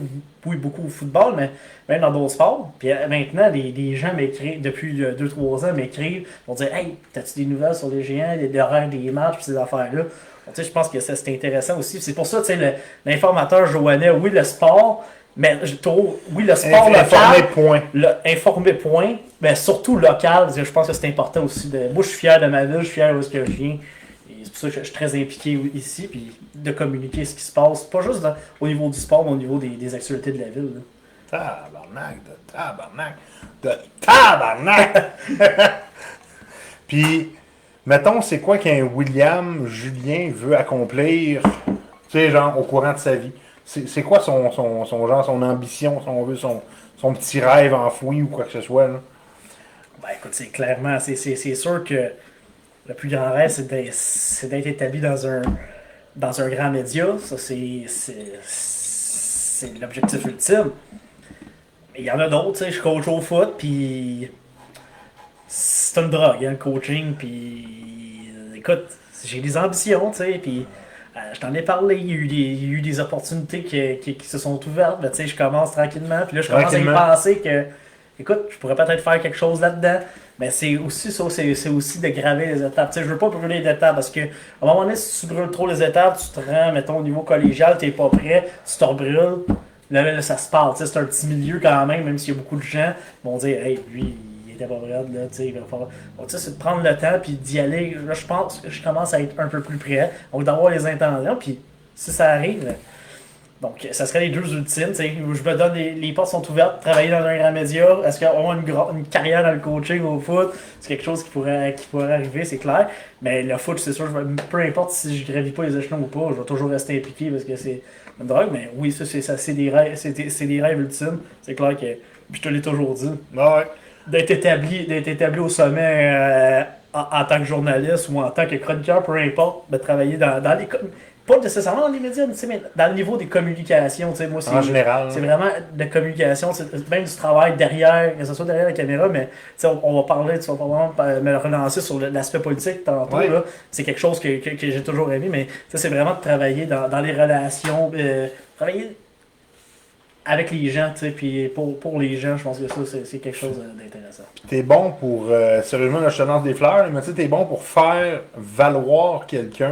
oui, beaucoup au football, mais même dans d'autres sports. Puis maintenant, les gens m'écrivent, depuis 2-3 ans, m'écrivent pour dire « Hey, t'as-tu des nouvelles sur les géants, les horaires des matchs, puis ces affaires-là? » Je pense que c'est intéressant aussi. C'est pour ça, l'informateur Joannais, oui, le sport, mais je trouve, oui, le sport local. Informer point. Mais surtout local, je pense que c'est important aussi. Moi, je suis fier de ma ville, je suis fier de ce que je viens. C'est pour ça que je suis très impliqué ici, puis de communiquer ce qui se passe, pas juste au niveau du sport, mais au niveau des actualités de la ville. Là. Tabarnak! Puis, mettons, c'est quoi qu'un William Julien veut accomplir, genre, au courant de sa vie? C'est quoi son genre, son ambition, si on veut, son petit rêve enfoui ou quoi que ce soit, là? Ben, écoute, c'est clairement, c'est sûr que le plus grand rêve, c'est d'être établi dans un grand média. Ça, c'est l'objectif ultime. Mais il y en a d'autres, je coach au foot, puis c'est une drogue, le coaching, puis écoute, j'ai des ambitions, puis je t'en ai parlé, il y a eu des opportunités qui se sont ouvertes, mais je commence tranquillement, puis là, je commence à y penser que, écoute, je pourrais peut-être faire quelque chose là-dedans. Mais c'est aussi ça, c'est aussi de graver les étapes. Je veux pas brûler les étapes parce que à un moment donné, si tu brûles trop les étapes, tu te rends, mettons, au niveau collégial, t'es pas prêt, tu te rebrûles, là, ça se parle. C'est un petit milieu quand même s'il y a beaucoup de gens qui vont dire hey, lui, il est était pas vrai, là, tu sais, il va falloir... Donc, tu sais, c'est de prendre le temps, puis d'y aller. Là, je pense que je commence à être un peu plus prêt. Donc, d'avoir les intentions, puis si ça arrive... Donc, ça serait les deux ultimes. Tu sais, où je me donne les portes sont ouvertes, travailler dans un grand média. Est-ce qu'avoir une carrière dans le coaching au foot, c'est quelque chose qui pourrait arriver, c'est clair. Mais le foot, c'est sûr, peu importe si je ne gravis pas les échelons ou pas, je vais toujours rester impliqué parce que c'est une drogue. Mais oui, c'est des rêves, c'est des rêves ultimes. C'est clair que je te l'ai toujours dit. Ouais. D'être établi au sommet en tant que journaliste ou en tant que chroniqueur, peu importe, de travailler dans les pas nécessairement dans les médias, mais dans le niveau des communications. Moi, En général. c'est vraiment de communication, même du travail derrière, que ce soit derrière la caméra, mais on va parler, tu vas vraiment me relancer sur l'aspect politique tantôt. Ouais. Là. C'est quelque chose que j'ai toujours aimé, mais c'est vraiment de travailler dans les relations, travailler avec les gens, puis pour les gens, je pense que ça, c'est quelque chose d'intéressant. T'es bon pour, sérieusement, là, je te lance des fleurs, mais tu sais, t'es bon pour faire valoir quelqu'un,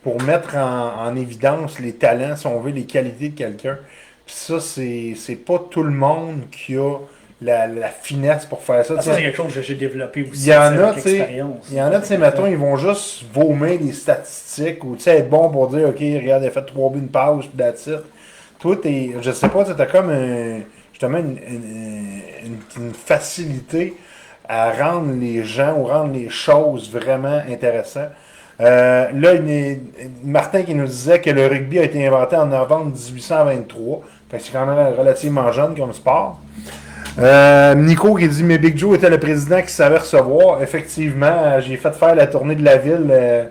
pour mettre en évidence les talents, si on veut, les qualités de quelqu'un. Puis ça, c'est pas tout le monde qui a la finesse pour faire ça. Ça, c'est quelque chose que j'ai développé aussi. Il y en a, avec l'expérience. Il y en a, tu sais, mettons, ils vont juste vomir des statistiques ou, tu sais, être bon pour dire, OK, regarde, il a fait 3 buts, une passe, puis that's it. Toi, je sais pas, tu as comme justement une facilité à rendre les gens ou rendre les choses vraiment intéressantes. Là, Martin qui nous disait que le rugby a été inventé en novembre 1823. Fait que c'est quand même relativement jeune comme sport. Nico qui dit mais Big Joe était le président qui savait recevoir. Effectivement, j'ai fait faire la tournée de la ville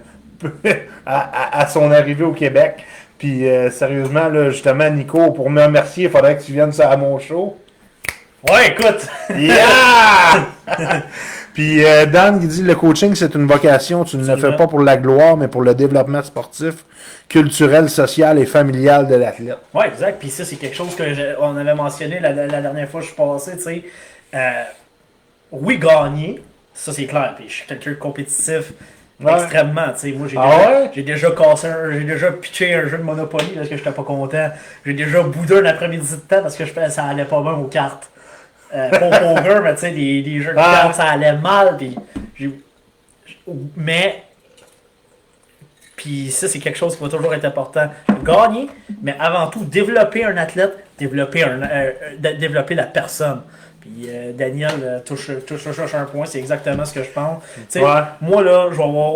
à son arrivée au Québec. Puis sérieusement, là, justement, Nico, pour me remercier, il faudrait que tu viennes à mon show. Ouais, écoute! Yeah! Puis Dan qui dit le coaching c'est une vocation, tu ne le fais pas pour la gloire, mais pour le développement sportif, culturel, social et familial de l'athlète. Oui, exact. Puis ça, c'est quelque chose qu'on avait mentionné la dernière fois que je suis passé, tu sais. Oui, gagner, ça c'est clair. Puis je suis quelqu'un de compétitif extrêmement, tu sais. Moi, j'ai déjà j'ai déjà pitché un jeu de Monopoly parce que j'étais pas content. J'ai déjà boudé un après-midi de temps parce que ça allait pas bien aux cartes. Pas au poker, mais tu sais, des jeux de cartes, ça allait mal. Puis ça, c'est quelque chose qui va toujours être important. Gagner, mais avant tout, développer un athlète, développer la personne. Puis Daniel touche un point, c'est exactement ce que je pense. Moi, là, je vais avoir...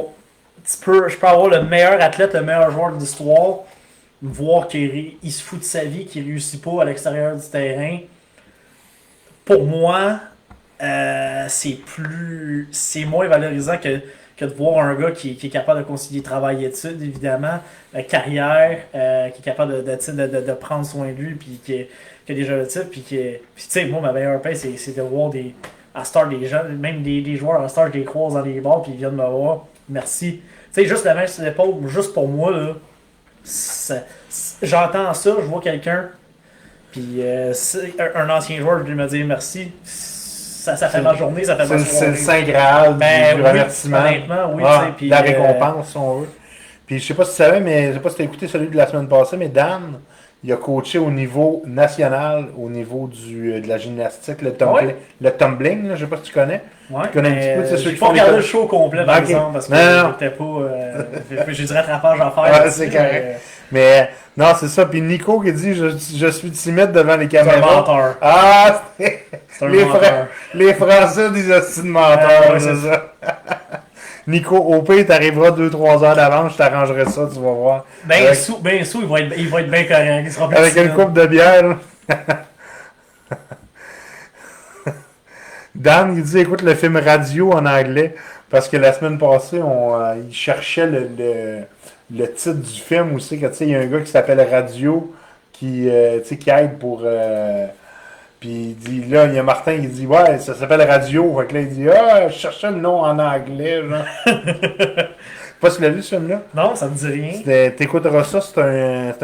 Je peux avoir le meilleur athlète, le meilleur joueur de l'histoire, voir qu'il se fout de sa vie, qu'il réussit pas à l'extérieur du terrain. Pour moi, c'est moins valorisant que de voir un gars qui est capable de concilier travail et études, évidemment, carrière, qui est capable de prendre soin de lui, puis qui a déjà le titre, puis tu sais, moi, ma meilleure paix, c'est de voir à Star des gens, même des joueurs à Star, je les croise dans les bars, puis ils viennent me voir, merci. Tu sais, juste la main sur l'épaule, juste pour moi, là, j'entends ça, je vois quelqu'un, puis un ancien joueur vient me dire merci. Ça fait ma journée, ça fait ma soirée. C'est le Saint Graal du remerciement. Honnêtement, oui. Puis la récompense, si on veut. Puis je sais pas si tu savais, mais je sais pas si tu as écouté celui de la semaine passée, mais Dan, il a coaché au niveau national, au niveau de la gymnastique, le tumbling, là, je sais pas si tu connais. Ouais, tu connais un petit peu, c'est ceux j'ai qui pas font regardé le show complet, par exemple, parce que j'étais pas... j'ai du rattrapage à faire. Ouais, c'est correct. Mais non, c'est ça. Puis Nico qui dit je suis timide devant les caméras. C'est un menteur. Ah, c'est un menteur. Les Français disent c'est de menteur, c'est ça. Nico, au pire, t'arriveras 2-3 heures d'avance, je t'arrangerai ça, tu vas voir. Ben sous, il va être bien correct. Il sera plus avec une coupe de bière. Dan, il dit écoute le film Radio en anglais, parce que la semaine passée, il cherchait le titre du film aussi, que il y a un gars qui s'appelle Radio qui aide pour puis il dit là il y a Martin qui dit ouais ça s'appelle Radio, fait que là il dit je cherchais le nom en anglais genre. Pas si tu l'as vu ce film là? Non, ça me dit rien. T'écouteras ça, c'est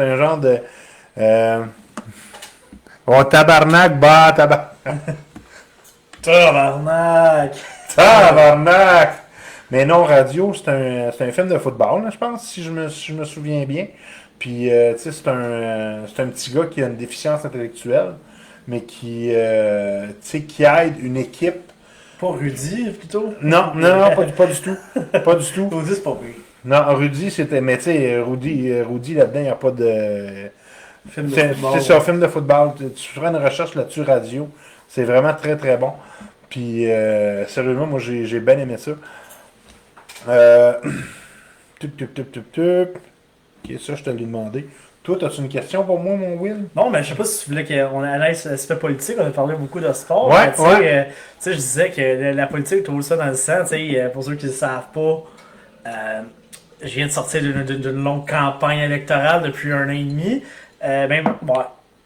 un genre de tabarnak tabarnak. Mais non, Radio, c'est un film de football, là, je pense, si je me souviens bien. Puis, tu sais, c'est un petit gars qui a une déficience intellectuelle, mais qui aide une équipe Pas Rudy, plutôt? Non, pas du tout. Pas du tout. Rudy, c'est pas vrai. Non, Rudy, c'était. Mais tu sais, Rudy là-dedans, il n'y a pas de. Film de C'est football. un film de football. Tu feras une recherche là-dessus, radio. C'est vraiment très très bon. Puis, sérieusement, moi, j'ai bien aimé ça. Tup, tup, tup, tup, tup. Ok, ça, je te l'ai demandé. Toi, as-tu une question pour moi, mon Will? Non, mais je sais pas si tu voulais qu'on allait sur l'aspect politique, on a parlé beaucoup de sport. Ouais, mais tu sais, je disais que la politique, tout ça dans le sang. Pour ceux qui ne le savent pas, je viens de sortir d'une longue campagne électorale depuis 1 an et demi.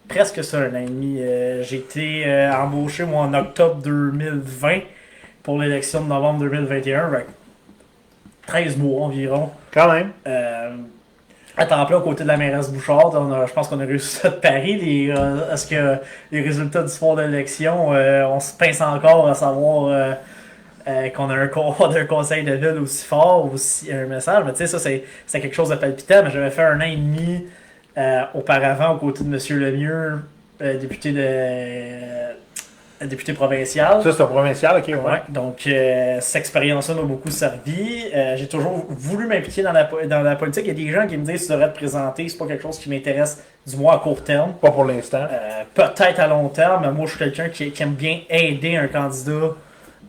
Presque ça, 1 an et demi. J'ai été embauché, moi, en octobre 2020 pour l'élection de novembre 2021. 13 mois environ. Quand même. À temps plein aux côtés de la mairesse Bouchard, je pense qu'on a réussi ça de Paris. Est-ce que les résultats du soir de l'élection, on se pince encore à savoir qu'on a un conseil de ville aussi fort, aussi un message. Mais tu sais, ça, c'est quelque chose de palpitant. Mais j'avais fait 1 an et demi auparavant aux côtés de M. Lemieux, député provincial. Ça, c'est un provincial, ok, ouais. Ouais, donc, cette expérience-là m'a beaucoup servi. J'ai toujours voulu m'impliquer dans la politique. Il y a des gens qui me disent que tu devrais te présenter. C'est pas quelque chose qui m'intéresse, du moins à court terme. Pas pour l'instant. Peut-être à long terme, mais moi, je suis quelqu'un qui aime bien aider un candidat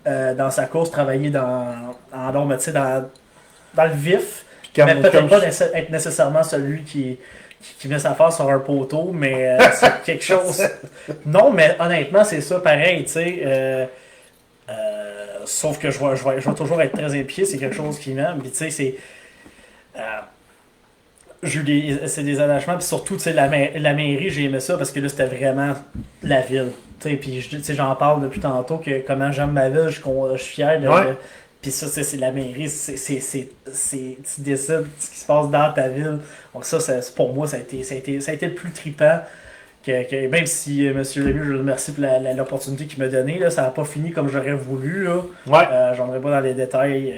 dans sa course, travailler dans le vif. Mais peut-être pas être nécessairement celui qui met sa face sur un poteau, mais c'est quelque chose. Non, mais honnêtement, c'est ça pareil, tu sais. Sauf que je vais toujours être très impliqué, c'est quelque chose qui m'aime. Puis tu sais, c'est. C'est des attachements, puis surtout, tu sais, la mairie, j'ai aimé ça parce que là, c'était vraiment la ville. Tu sais, puis j'en parle depuis tantôt que comment j'aime ma ville, je suis fier de. Ouais. Puis ça, c'est la mairie, tu décides ce qui se passe dans ta ville. Donc ça, pour moi, ça a été le plus trippant. Même si M. Lemieux, je le remercie pour l'opportunité qu'il m'a donnée, là, ça n'a pas fini comme j'aurais voulu. Là. Ouais. J'en pas dans les détails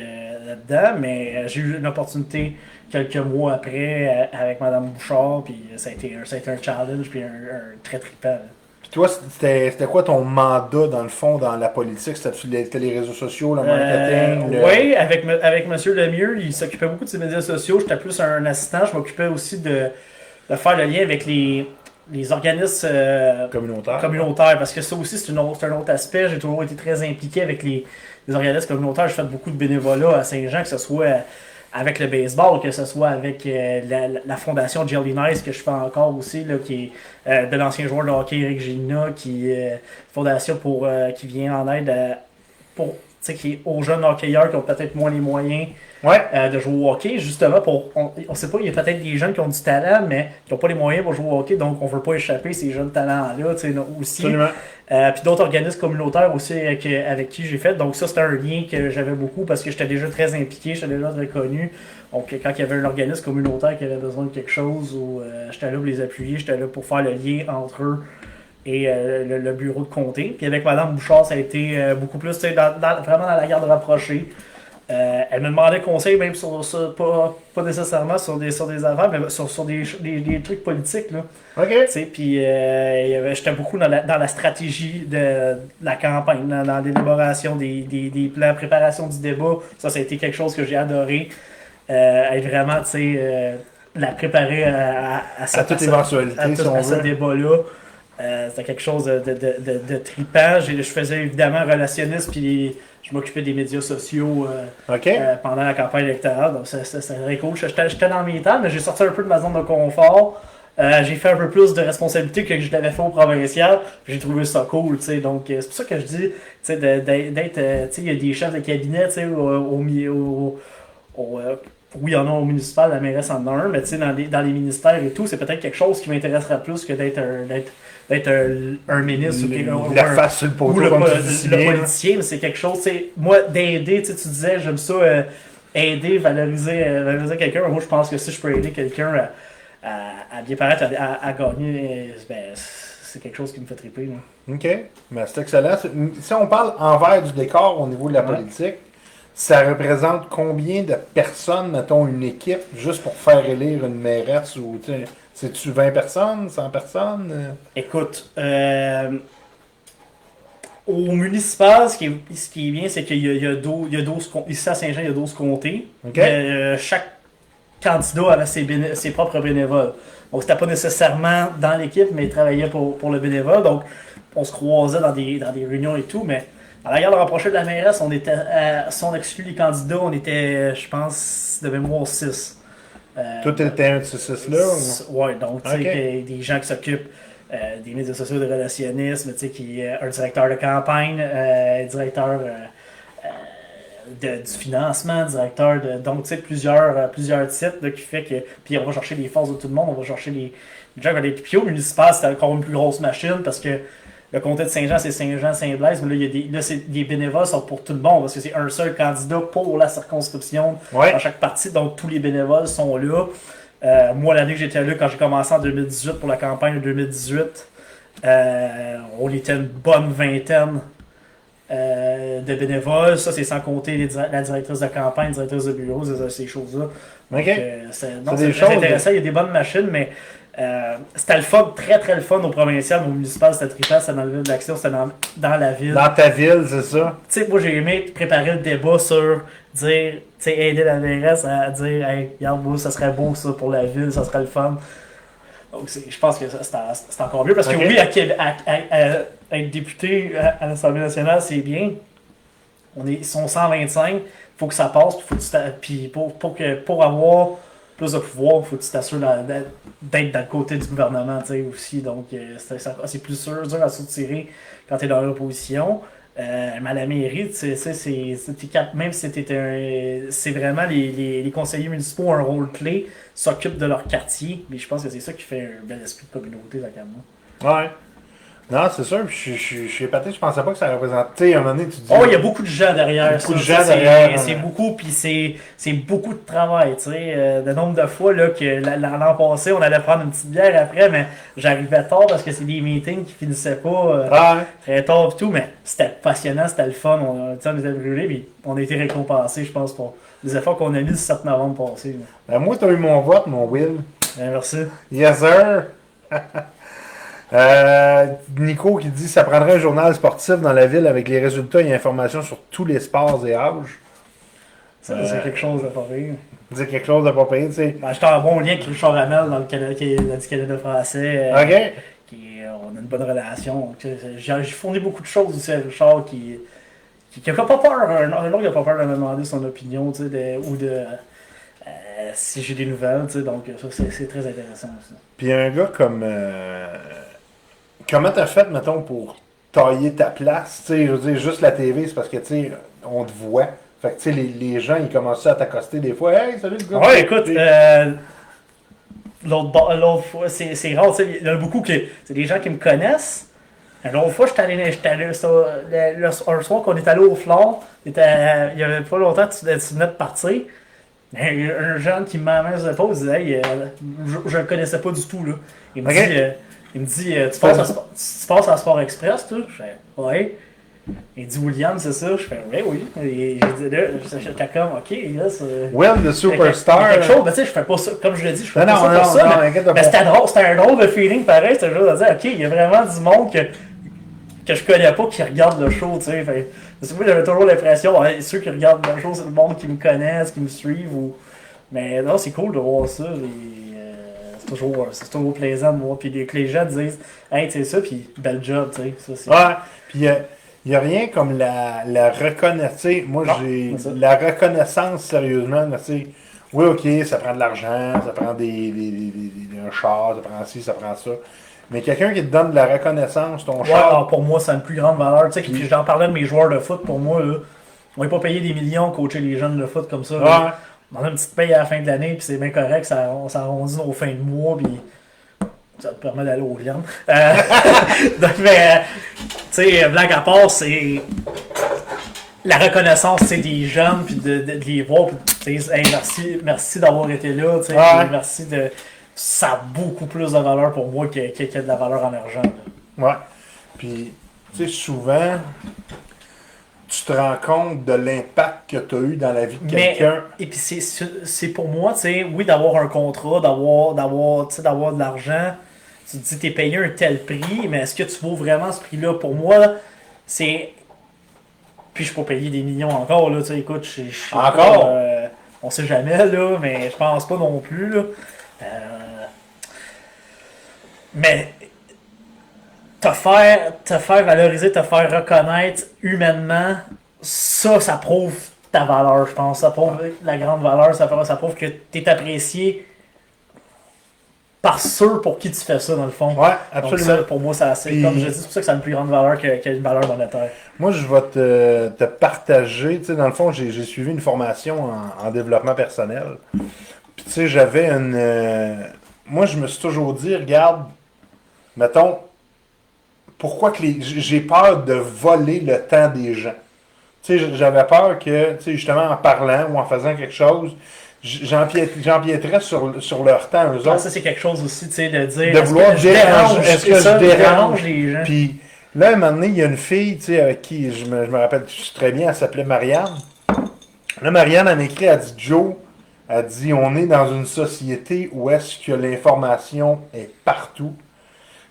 là-dedans, mais j'ai eu une opportunité quelques mois après avec Mme Bouchard, puis ça a été un challenge, puis un très trippant. Là. Puis toi, c'était quoi ton mandat, dans le fond, dans la politique? C'était les réseaux sociaux, le marketing? Oui, avec M. Lemieux, il s'occupait beaucoup de ses médias sociaux. J'étais plus un assistant. Je m'occupais aussi de faire le lien avec les organismes communautaires, parce que ça aussi, c'est un autre aspect. J'ai toujours été très impliqué avec les organismes communautaires. J'ai fait beaucoup de bénévolat à Saint-Jean, que ce soit avec le baseball, que ce soit avec la fondation Jelly Nice, que je fais encore aussi, là, qui est de l'ancien joueur de hockey Eric Gina, qui est fondation qui vient en aide qui est aux jeunes hockeyeurs qui ont peut-être moins les moyens de jouer au hockey, justement on sait pas, il y a peut-être des jeunes qui ont du talent, mais qui n'ont pas les moyens pour jouer au hockey, donc on veut pas échapper ces jeunes talents-là, aussi. Puis d'autres organismes communautaires aussi avec qui j'ai fait, donc ça c'était un lien que j'avais beaucoup parce que j'étais déjà très impliqué, j'étais déjà très connu, donc quand il y avait un organisme communautaire qui avait besoin de quelque chose, j'étais là pour les appuyer, j'étais là pour faire le lien entre eux et le bureau de comté. Puis avec Mme Bouchard, ça a été beaucoup plus vraiment dans la garde rapprochée. Elle me demandait conseil même sur pas nécessairement sur des affaires, mais sur des trucs politiques. Là. OK. Puis j'étais beaucoup dans la stratégie de la campagne, dans l'élaboration des plans, préparation du débat. Ça a été quelque chose que j'ai adoré. Être vraiment, la préparer à toute éventualité, à ce débat-là. C'était quelque chose de trippant. Je faisais évidemment relationniste, puis je m'occupais des médias sociaux pendant la campagne électorale. Donc, c'était très cool. J'étais dans mes temps, mais j'ai sorti un peu de ma zone de confort. J'ai fait un peu plus de responsabilité que je l'avais fait au provincial. J'ai trouvé ça cool. Donc, c'est pour ça que je dis d'être. Il y a des chefs de cabinet oui, il y en a au municipal, la mairesse en a un, mais dans les ministères et tout, c'est peut-être quelque chose qui m'intéresserait plus que d'être un ministre face sur le poteau, le politicien, mais c'est quelque chose, moi, d'aider, tu disais, j'aime ça, aider, valoriser quelqu'un. Moi, je pense que si je peux aider quelqu'un à bien paraître, à gagner, c'est quelque chose qui me fait triper. Là. OK, mais c'est excellent. Si on parle envers du décor au niveau de la politique, ça représente combien de personnes, mettons, une équipe, juste pour faire élire une mairesse ou, c'est-tu 20 personnes, 100 personnes? Écoute, Au municipal, ce qui est bien, c'est qu'il y a 12 ici à Saint-Jean, il y a 12 comtés. OK. Chaque candidat avait ses propres bénévoles. Donc, c'était pas nécessairement dans l'équipe, mais il travaillait pour le bénévole. Donc, on se croisait dans des réunions et tout, mais à la garde rapprochée de la mairesse, on était, si on exclut les candidats, on était, je pense, de mémoire 6. Tout était un de ces six-là? Ouais, donc, tu sais, OK. des gens qui s'occupent des médias sociaux, de relationnisme, tu sais, un directeur de campagne, directeur du financement, directeur de. Donc, tu sais, plusieurs titres là, qui fait que. Puis on va chercher les forces de tout le monde, on va chercher les gens qui ont des pipios municipaux, c'était encore une plus grosse machine parce que le comté de Saint-Jean, c'est Saint-Jean-Saint-Blaise, mais là, des bénévoles sont pour tout le monde parce que c'est un seul candidat pour la circonscription dans chaque partie, donc tous les bénévoles sont là. Moi, l'année que j'étais là, quand j'ai commencé en 2018 pour la campagne de 2018, on était une bonne vingtaine de bénévoles. Ça, c'est sans compter la directrice de campagne, la directrice de bureau, ces choses-là. Donc, OK. c'est des très choses, intéressant. Il y a des bonnes machines, mais c'était le fun, très très le fun au provincial, au municipal, c'était trippant, c'était dans la ville d'action, c'était dans la ville. Dans ta ville, c'est ça? Tu sais, moi j'ai aimé préparer le débat sur dire, tu sais, aider la mairesse à dire, hey, regarde, moi, ça serait beau ça pour la ville, ça serait le fun. Donc je pense que c'est encore mieux, parce que oui, être député à l'Assemblée nationale, c'est bien. Ils sont 125, il faut que ça passe, puis pour avoir plus de pouvoir, il faut que tu t'assures d'être dans le côté du gouvernement, tu sais, aussi. Donc, c'est plus dur à soutirer quand tu es dans l'opposition. Mais à la mairie, tu sais, même si c'est vraiment les conseillers municipaux ont un rôle clé, s'occupent de leur quartier. Mais je pense que c'est ça qui fait un bel esprit de communauté, là, quand même. Ouais. Non, c'est sûr, je suis épaté, je pensais pas que ça représentait. Tu sais, à un moment donné, tu dis. Oh, il y a beaucoup de gens derrière. Beaucoup de gens derrière. C'est beaucoup, puis c'est beaucoup de travail, tu sais. Le nombre de fois là, que l'an passé, on allait prendre une petite bière après, mais j'arrivais tard parce que c'est des meetings qui finissaient pas très tard et tout, mais c'était passionnant, c'était le fun. On était brûlés, puis on a été récompensés, je pense, pour les efforts qu'on a mis le 7 novembre passé. Ben, moi, t'as eu mon vote, mon Will. Merci. Yes, sir. Nico qui dit ça prendrait un journal sportif dans la ville avec les résultats et informations sur tous les sports et âges. Ça, c'est quelque chose de pas pire. C'est quelque chose de pas pire, tu sais. Ben, j'étais en bon lien avec Richard Ramel dans le Canada, qui est du Canada français. OK. On a une bonne relation. J'ai fourni beaucoup de choses aussi à Richard qui n'a pas peur. Un autre qui n'a pas peur de me demander son opinion, tu sais, ou de. Si j'ai des nouvelles, tu sais, donc ça c'est très intéressant aussi. Puis un gars comme. Comment t'as fait, mettons, pour tailler ta place? Tu sais, je veux dire, juste la TV, c'est parce que, tu sais, on te voit. Fait que, tu sais, les gens, ils commencent à t'accoster des fois. Hey, salut le gars! Ouais, écoute, l'autre fois, c'est rare, tu sais, il y en a beaucoup qui. C'est des gens qui me connaissent. L'autre fois, j'étais allé un soir qu'on est allé au Flore, il y avait pas longtemps, tu venais de partir. Un jeune qui m'a mis sur l'épaule, il disait, hey, je le connaissais pas du tout, là. Il me dit, tu passes à Sport Express, toi? Je fais, ouais. Il dit, William, c'est ça? Je fais, ouais, oui. Et j'étais comme, ok, là, c'est. Will, the superstar. Quelque chose, mais tu sais, je fais pas ça, comme je l'ai dit, je fais non, pas ça pour ça. Mais c'était un drôle de feeling pareil, c'était juste de dire, ok, il y a vraiment du monde que je connais pas qui regarde le show, tu sais. Moi, j'avais toujours l'impression, ceux qui regardent le show, c'est le monde qui me connaissent, qui me suivent. Mais non, c'est cool de voir ça. C'est toujours plaisant de voir. Puis que les gens disent, hey, c'est ça, puis bel job, tu sais. Ouais, puis il n'y a rien comme la reconnaissance. Moi, j'ai la reconnaissance, sérieusement. Tu sais, oui, ok, ça prend de l'argent, ça prend un char, ça prend ci, ça prend ça. Mais quelqu'un qui te donne de la reconnaissance, ton char. Ouais, pour moi, c'est une plus grande valeur. Tu sais, puis j'en parlais de mes joueurs de foot, pour moi, là, on n'est pas payé des millions coacher les jeunes de foot comme ça. Ouais. On a une petite paye à la fin de l'année, puis c'est bien correct, ça arrondit nos fins de mois, puis ça te permet d'aller au viande. Mais, tu sais, blague à part, c'est la reconnaissance, c'est des jeunes, puis de les voir, puis hey, merci d'avoir été là, tu sais, merci de. Ça a beaucoup plus de valeur pour moi que de la valeur en argent. Ouais. Puis, tu sais, souvent, tu te rends compte de l'impact que tu as eu dans la vie de quelqu'un. Et puis, c'est pour moi, tu sais, oui, d'avoir un contrat, d'avoir de l'argent. Tu te dis, t'es payé un tel prix, mais est-ce que tu vaux vraiment ce prix-là? Pour moi, c'est... Puis je suis pas payé des millions encore, là, tu sais, écoute, encore? On sait jamais, là, mais je pense pas non plus, là. Mais te faire valoriser, te faire reconnaître humainement, ça prouve ta valeur, je pense. Ça prouve la grande valeur, ça prouve que tu es apprécié par ceux pour qui tu fais ça, dans le fond. Ouais, absolument. Donc ça, pour moi, c'est comme je dis, c'est pour ça que ça a une plus grande valeur qu'une valeur monétaire. Moi, je vais te partager, tu sais, dans le fond, j'ai suivi une formation en développement personnel. Puis, tu sais, j'avais moi, je me suis toujours dit, regarde, mettons, pourquoi que j'ai peur de voler le temps des gens. Tu sais, j'avais peur que, tu sais, justement, en parlant ou en faisant quelque chose, j'empiéterais sur leur temps, eux autres. Ça, c'est quelque chose aussi, tu sais, de dire. De vouloir déranger. Est-ce que je dérange les gens? Puis là, un moment donné, il y a une fille, tu sais, avec qui je me rappelle très bien, elle s'appelait Marianne. Là, Marianne, elle m'écrit, elle dit, Joe, elle dit, on est dans une société où est-ce que l'information est partout.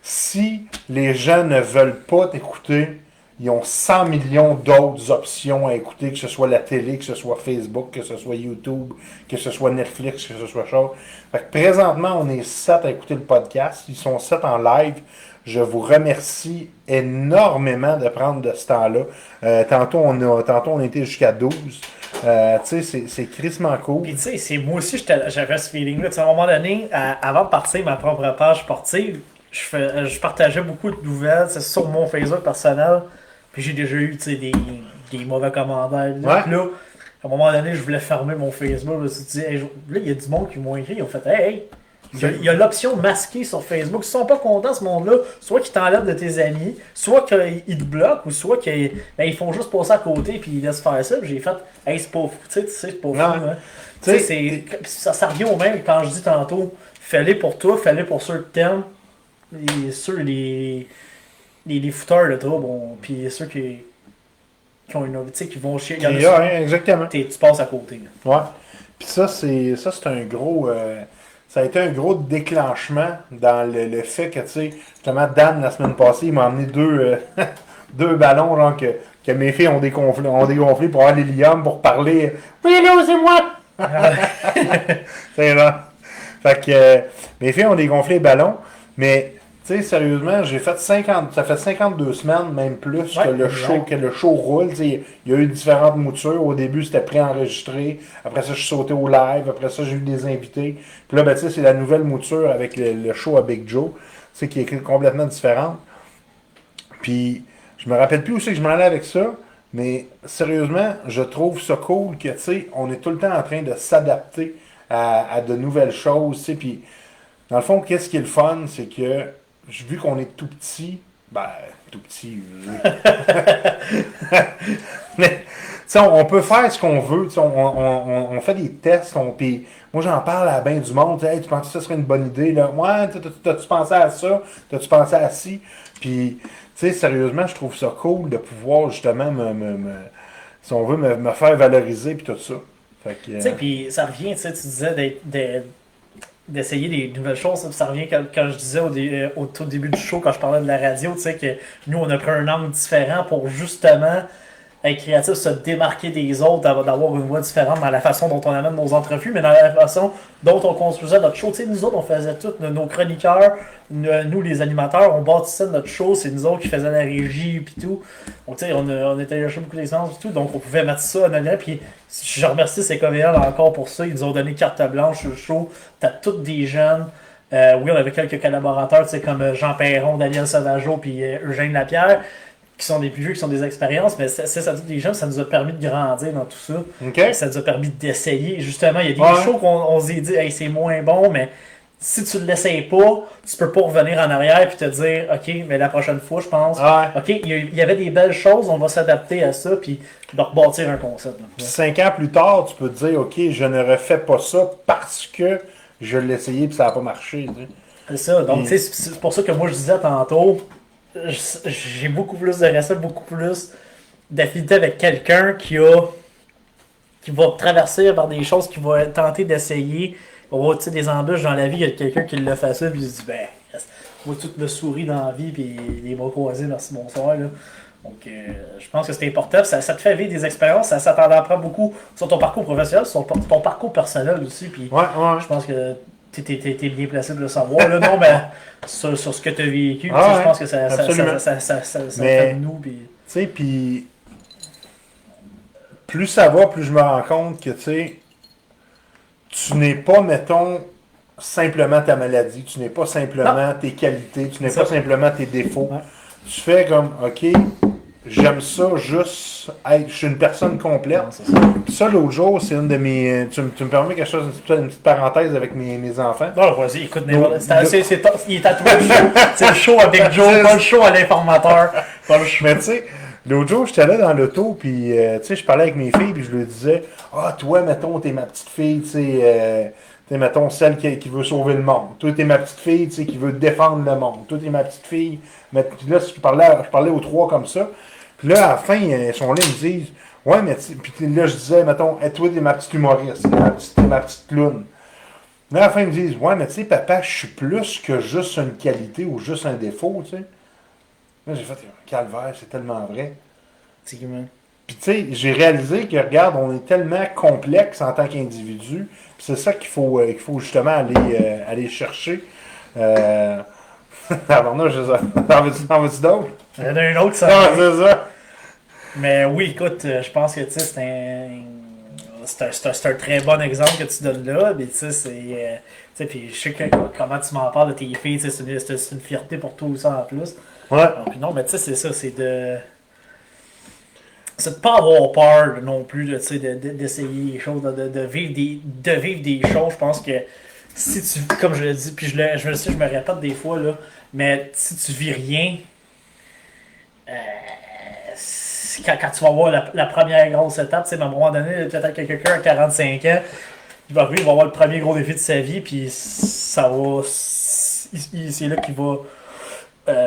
Si les gens ne veulent pas t'écouter, ils ont 100 millions d'autres options à écouter, que ce soit la télé, que ce soit Facebook, que ce soit YouTube, que ce soit Netflix, que ce soit chose. Fait que présentement, on est 7 à écouter le podcast. Ils sont 7 en live. Je vous remercie énormément de prendre de ce temps-là. Tantôt, on était jusqu'à 12. Tu sais, c'est crissement cool. Puis tu sais, moi aussi, j'avais ce feeling-là. À un moment donné, avant de partir ma propre page sportive, je partageais beaucoup de nouvelles sur mon Facebook personnel. Puis j'ai déjà eu des mauvais commentaires. Là. Puis là, à un moment donné, je voulais fermer mon Facebook. Je me suis dit, hey, là, il y a du monde qui m'ont écrit. Ils ont fait, hey, il y a l'option masquée sur Facebook. S'ils sont pas contents, ce monde-là, soit qu'ils t'enlèvent de tes amis, soit qu'ils te bloquent, ou soit qu'ils font juste passer à côté puis ils laissent faire ça. Puis j'ai fait, hey, c'est pas fou. Tu sais, c'est pas fou. Hein. Tu sais, ça revient au même quand je dis tantôt, fais-les pour toi, fais-les pour ceux que t'aimes. Les fouteurs de trouble, puis ceux qui ont une tu qui vont chier. Exactement. Tu passes à côté. Ouais. Puis ça, c'est un gros. Ça a été un gros déclenchement dans le fait que, tu sais, justement, Dan, la semaine passée, il m'a emmené deux ballons genre, que mes filles ont dégonflé pour avoir l'hélium pour parler. Oui, là, c'est moi! C'est là. Fait que mes filles ont dégonflé les ballons, mais. Tu sais, sérieusement, ça fait 52 semaines, même plus, que le show roule. Il y a eu différentes moutures. Au début, c'était préenregistré. Après ça, je suis sauté au live. Après ça, j'ai eu des invités. Puis là, ben, c'est la nouvelle mouture avec le show à Big Joe, qui est complètement différente. Puis, je me rappelle plus où c'est que je m'en allais avec ça. Mais sérieusement, je trouve ça cool que, tu sais, on est tout le temps en train de s'adapter à de nouvelles choses. Puis, dans le fond, qu'est-ce qui est le fun, c'est que vu qu'on est tout petit, tout petit, mais on peut faire ce qu'on veut, on fait des tests, puis moi j'en parle à bien du monde, hey, tu penses que ça serait une bonne idée, là? Ouais, t'as-tu pensé à ça? T'as-tu pensé à ci? Puis, tu sais, sérieusement, je trouve ça cool de pouvoir justement si on veut, me faire valoriser, puis tout ça. Tu sais, puis ça revient, tu disais d'essayer des nouvelles choses. Ça revient quand je disais au tout début du show, quand je parlais de la radio, tu sais, que nous, on a pris un angle différent pour justement être créatif, se démarquer des autres, d'avoir une voix différente dans la façon dont on amène nos entrevues, mais dans la façon dont on construisait notre show. Tu sais, nous autres, on faisait tout, nos chroniqueurs, nous, les animateurs, on bâtissait notre show, c'est nous autres qui faisaient la régie et tout. Donc, tu sais, on était chercher beaucoup d'expérience et tout, donc on pouvait mettre ça en avant, puis je remercie ces comédiens encore pour ça, ils nous ont donné carte blanche sur le show. T'as tous des jeunes. Oui, on avait quelques collaborateurs, tu sais, comme Jean Perron, Daniel Sauvageau, puis Eugène Lapierre, qui sont des plus vieux, qui sont des expériences, mais ça dit des gens, ça nous a permis de grandir dans tout ça. Okay. Ça nous a permis d'essayer. Justement, il y a des shows qu'on s'est dit, hey, c'est moins bon, mais si tu ne l'essayes pas, tu peux pas revenir en arrière et te dire, OK, mais la prochaine fois, je pense, OK, il y avait des belles choses, on va s'adapter à ça, puis de rebâtir un concept. Puis 5 ans plus tard, tu peux te dire, OK, je ne refais pas ça parce que je l'ai essayé et ça n'a pas marché. Tu sais. C'est ça. Donc, c'est pour ça que moi, je disais tantôt, j'ai beaucoup plus de respect, beaucoup plus d'affinité avec quelqu'un qui va traverser par des choses, qui va tenter d'essayer. On voit des embûches dans la vie, il y a quelqu'un qui le fait ça, puis il se dit, moi, tout me sourit dans la vie, puis les bras croisés, merci, bonsoir. Là. Donc, je pense que c'est important. Ça te fait vivre des expériences. Ça t'en apprend beaucoup sur ton parcours professionnel, sur ton parcours personnel aussi. Puis, je pense que t'es bien placé de le savoir. Là, non, mais sur ce que tu as vécu, je pense que ça fait de nous. Tu sais, puis plus ça va, plus je me rends compte que, tu sais, tu n'es pas, mettons, simplement ta maladie, tu n'es pas simplement tes qualités, tu n'es pas simplement tes défauts. Ouais. Tu fais comme, OK, j'aime ça juste être, je suis une personne complète. Puis ça, l'autre jour, c'est une de mes... Tu me permets quelque chose, une petite parenthèse avec mes enfants? Non, vas-y, écoute, il est à toi le show. C'est le show avec Joe, pas le show à l'informateur. Mais tu sais, l'autre jour, j'étais là dans l'auto, puis tu sais, je parlais avec mes filles, puis je leur disais, toi, mettons, t'es ma petite fille, tu sais... T'sais, mettons, celle qui veut sauver le monde. Toi, t'es ma petite fille, qui veut défendre le monde. Toi, t'es ma petite fille. Mais là, je parlais aux trois comme ça. Puis là, à la fin, ils sont là, ils me disent, ouais, mais puis là, je disais, mettons, toi, t'es ma petite humoriste. T'es ma petite clown. Là, à la fin, ils me disent, ouais, mais tu sais, papa, je suis plus que juste une qualité ou juste un défaut, tu sais. Là, j'ai fait, calvaire, c'est tellement vrai. C'est qui, man? Puis tu sais, j'ai réalisé que, regarde, on est tellement complexe en tant qu'individu, puis c'est ça qu'il faut justement aller chercher. Alors là, t'en veux-tu d'autres? Il y en a un autre, ça. Non, c'est ça. Mais oui, écoute, je pense que, tu sais, c'est un très bon exemple que tu donnes là, mais tu sais, c'est... puis je sais comment tu m'en parles de tes filles, c'est une fierté pour toi aussi en plus. Ouais. Puis non, mais tu sais, c'est ça, c'est de pas avoir peur non plus d'essayer les choses, de vivre des choses. Je pense que si tu, comme je le dis, puis je me répète des fois, là, mais si tu vis rien, quand tu vas voir la première grosse étape, à un moment donné, peut-être que quelqu'un à 45 ans, il va avoir le premier gros défi de sa vie, puis ça va. C'est là qu'il va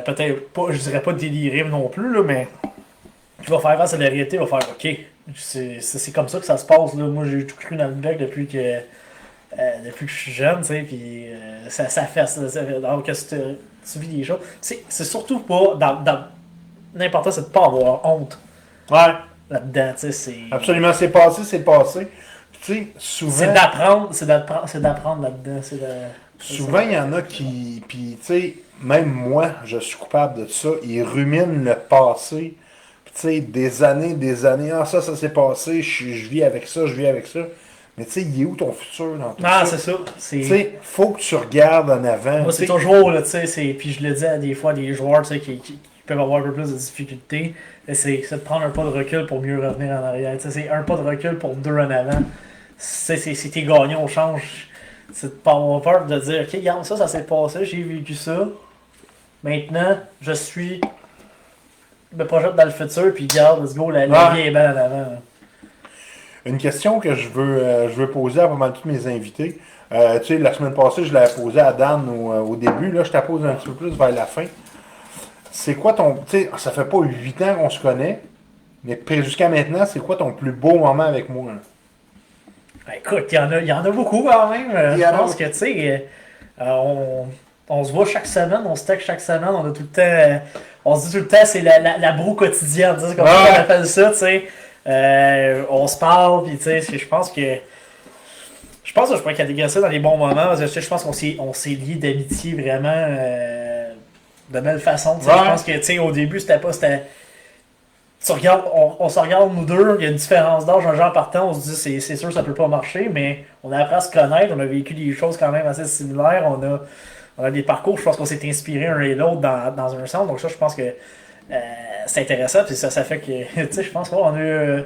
peut-être pas, je dirais pas délirer non plus, là, mais qui va faire face à la réalité, il va faire OK, c'est comme ça que ça se passe. Là. Moi, j'ai tout cru dans le bec depuis que je suis jeune, tu sais, puis ça fait ça. Donc, tu vis des choses. C'est surtout pas, dans l'important, c'est de pas avoir honte. Ouais. Là-dedans, tu sais, c'est... Absolument, c'est passé. Tu sais, souvent... C'est d'apprendre là-dedans. Souvent, il y en a qui... Puis, tu sais, même moi, je suis coupable de ça. Ils ruminent le passé. Tu sais, des années, ça s'est passé, je vis avec ça. Mais tu sais, il est où ton futur dans tout ça? C'est ça. Tu sais, faut que tu regardes en avant. Moi, c'est toujours, là, tu sais, puis je le dis à des fois, des joueurs, tu sais, qui peuvent avoir un peu plus de difficultés, c'est de prendre un pas de recul pour mieux revenir en arrière. Tu sais, c'est un pas de recul pour deux en avant. Si t'es gagnant, on change. C'est de pas avoir peur de dire, OK, regarde, ça s'est passé, j'ai vécu ça. Maintenant, je me projette dans le futur, puis regarde, let's go, la vie est belle en avant. Là. Une question que je veux poser à pas mal tous mes invités. Tu sais, la semaine passée, je l'avais posée à Dan au début. Là, je t'ai posé un petit peu plus vers la fin. C'est quoi ton... Tu sais, ça fait pas 8 ans qu'on se connaît, mais jusqu'à maintenant, c'est quoi ton plus beau moment avec moi? Ben, écoute, il y en a beaucoup quand même. Je pense que, tu sais, on se voit chaque semaine, on se texte chaque semaine, on a tout le temps... on se dit tout le temps, c'est la broue quotidienne, c'est comme ça qu'on appelle ça, tu sais. On se parle, puis tu sais, je pense que je pourrais catégoriser ça dans les bons moments, parce que je pense qu'on s'est liés d'amitié vraiment de belle façon. Je pense que, tu sais, au début, tu regardes, on se regarde nous deux, il y a une différence d'âge, un genre partant, on se dit c'est sûr ça peut pas marcher, mais on a appris à se connaître, on a vécu des choses quand même assez similaires, on a des parcours, je pense qu'on s'est inspiré un et l'autre dans un sens, donc ça je pense que c'est intéressant, puis ça fait que, tu sais, je pense qu'on a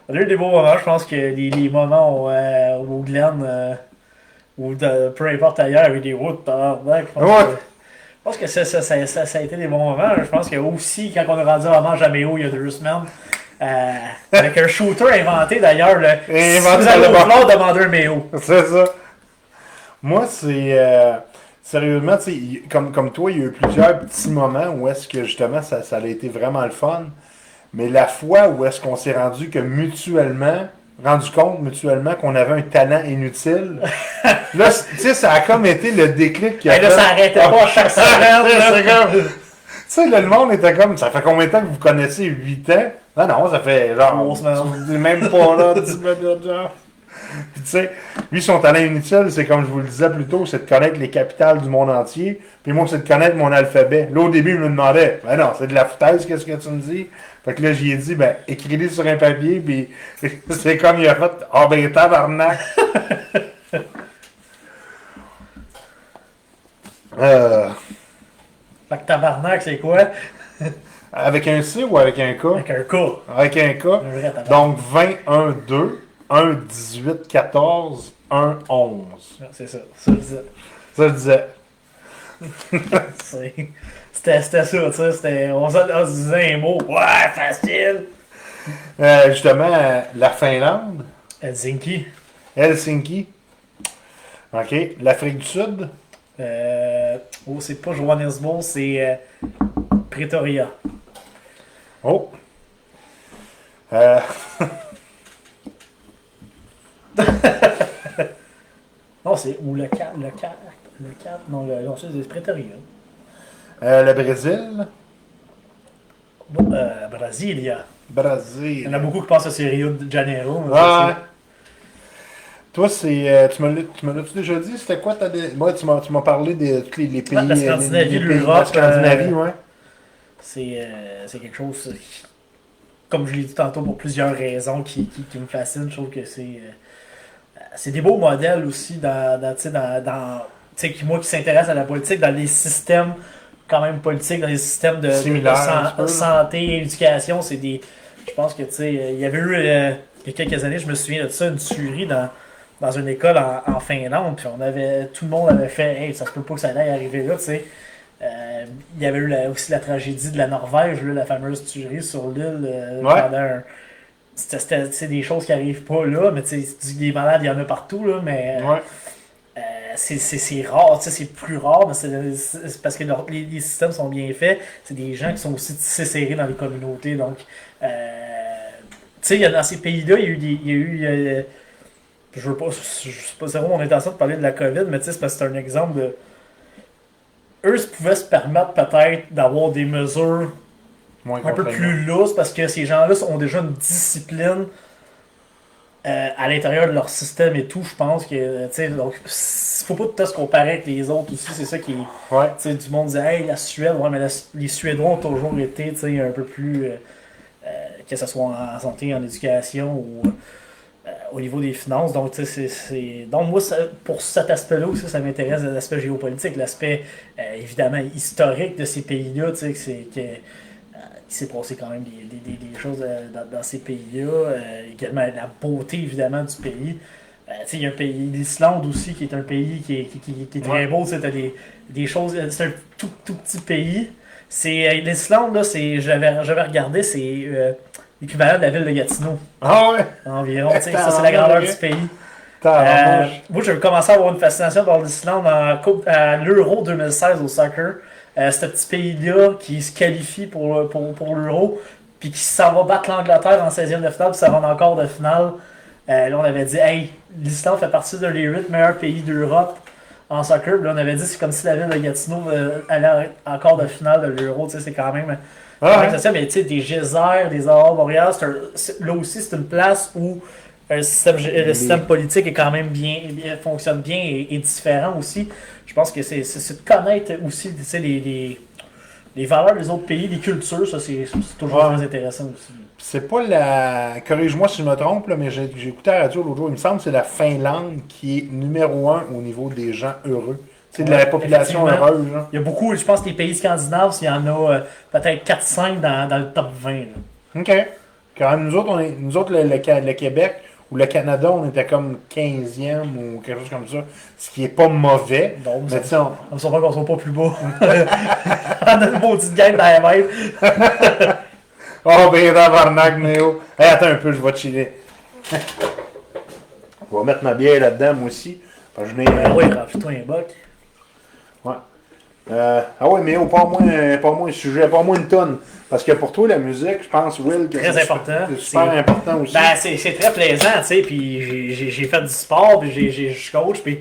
eu des beaux moments, je pense que les moments au Glen, ou peu importe ailleurs, avec des routes, je pense que ça a été des bons moments. Je pense que aussi, quand on a rendu à Jaméo il y a 2 semaines, avec un shooter inventé d'ailleurs, si vous allez au fleur, demandez un méo. C'est ça. Moi, c'est... sérieusement, comme toi, il y a eu plusieurs petits moments où est-ce que justement ça a été vraiment le fun. Mais la fois où est-ce qu'on s'est rendu compte mutuellement qu'on avait un talent inutile. Là, tu sais, ça a comme été le déclic qui a là, ça arrêtait pas chaque semaine. sais, là, le monde était comme, ça fait combien de temps que vous connaissez 8 ans? Non, ça fait genre, 11 semaines. même pas là, 10 minutes, genre. Puis tu sais, lui, son talent inutile, c'est comme je vous le disais plus tôt, c'est de connaître les capitales du monde entier. Puis moi, c'est de connaître mon alphabet. Là, au début, il me demandait, ben non, c'est de la foutaise, qu'est-ce que tu me dis? Fait que là, j'y ai dit, ben, écris-les sur un papier, puis c'est comme il a fait, ah ben, tabarnak. Fait que tabarnak, c'est quoi? Avec un C ou avec un K? Avec un K. Avec un K. Un vrai tabarnak. Donc 20, 1, 2, 1, 18, 14, 1, 11. C'est ça. Ça le disait. Ça, je disais. C'était ça, tu sais. On se disait un mot. Ouais, facile. Justement, la Finlande, Helsinki. Helsinki. OK. L'Afrique du Sud. Oh, c'est pas Johannesburg, c'est Pretoria. Oh. Non, c'est. Ou le 4. Non, non c'est Pretoria. Le Brésil. Brasilia. Brésil. Il y en a beaucoup qui pensent que c'est Rio de Janeiro. Mais Ouais. Toi, c'est. Tu me l'as-tu déjà dit? C'était quoi ta. Moi, tu m'as parlé de tous les pays. La Scandinavie, les pays l'Europe, La Scandinavie, ouais. c'est quelque chose, comme je l'ai dit tantôt, pour plusieurs raisons qui me fascinent. Je trouve que c'est des beaux modèles aussi moi qui s'intéresse à la politique, dans les systèmes quand même politiques, dans les systèmes de santé, éducation, je pense que il y avait eu il y a quelques années, je me souviens de ça, une tuerie dans une école en Finlande, puis tout le monde avait fait, hey, ça se peut pas que ça aille arriver là, tu sais. Il y avait eu aussi la tragédie de la Norvège, là, la fameuse tuerie sur l'île pendant c'est des choses qui arrivent pas là, mais des malades, il y en a partout, là, mais c'est rare, c'est plus rare, mais c'est parce que les systèmes sont bien faits. C'est des gens qui sont aussi tissés serrés dans les communautés. Donc, dans ces pays-là, il y a eu je sais pas, c'est vraiment mon intention de parler de la COVID, mais c'est parce que c'est un exemple de. Eux pouvaient se permettre peut-être d'avoir des mesures un peu plus lousses parce que ces gens-là ont déjà une discipline à l'intérieur de leur système et tout. Je pense que, donc, faut pas tout se comparer avec les autres aussi. C'est ça qui est. Ouais. Du monde dit, hey, la Suède, ouais, mais les Suédois ont toujours été un peu plus. Que ce soit en santé, en éducation ou au niveau des finances. Donc, donc moi, pour cet aspect-là aussi, ça m'intéresse, l'aspect géopolitique, l'aspect évidemment historique de ces pays-là, il s'est passé quand même des choses dans ces pays-là. Également la beauté évidemment du pays. Il y a un pays, l'Islande aussi, qui est un pays qui est très beau. Tu as des choses. C'est un tout petit pays. L'Islande, là, j'avais regardé, c'est l'équivalent de la ville de Gatineau. Ah ouais? Environ. Ça, c'est la grandeur du pays. Moi, j'ai commencé à avoir une fascination pour l'Islande à l'Euro 2016 au soccer. Ce petit pays-là qui se qualifie pour l'Euro, puis qui s'en va battre l'Angleterre en 16e de finale, puis ça va encore de finale. Là, on avait dit, hey, l'Islande fait partie de les 8 meilleurs pays d'Europe en soccer. Là, on avait dit, c'est comme si la ville de Gatineau allait encore de finale de l'Euro. C'est quand même. Mais des geysers, des aurores boréales, là aussi, c'est une place où le système politique est quand même fonctionne bien et différent aussi. Je pense que c'est de connaître aussi les valeurs des autres pays, les cultures, ça c'est toujours très intéressant aussi. C'est pas la. Corrige-moi si je me trompe, là, mais j'ai écouté à la radio l'autre jour, il me semble que c'est la Finlande qui est numéro 1 au niveau des gens heureux. C'est de la population heureuse. Genre. Il y a beaucoup, je pense que les pays scandinaves, il y en a peut-être 4-5 dans le top 20. Là. OK. Quand même, nous autres le Québec ou le Canada, on était comme 15e ou quelque chose comme ça. Ce qui est pas mauvais. Donc, mais ça me surprend qu'on soit pas plus bas. On a une maudite gang dans les mains. Oh, ben, tabarnak, Néo. Hey, attends un peu, je vais chiller. Je vais mettre ma bière là-dedans, moi aussi. Oui, remplis-toi un boc. Ouais. Ah ouais, mais pas moins un sujet, pas moins une tonne. Parce que pour toi, la musique, je pense, Will, que très important. C'est super important aussi. Ben, c'est très plaisant, tu sais. Puis j'ai fait du sport, puis je suis coach, puis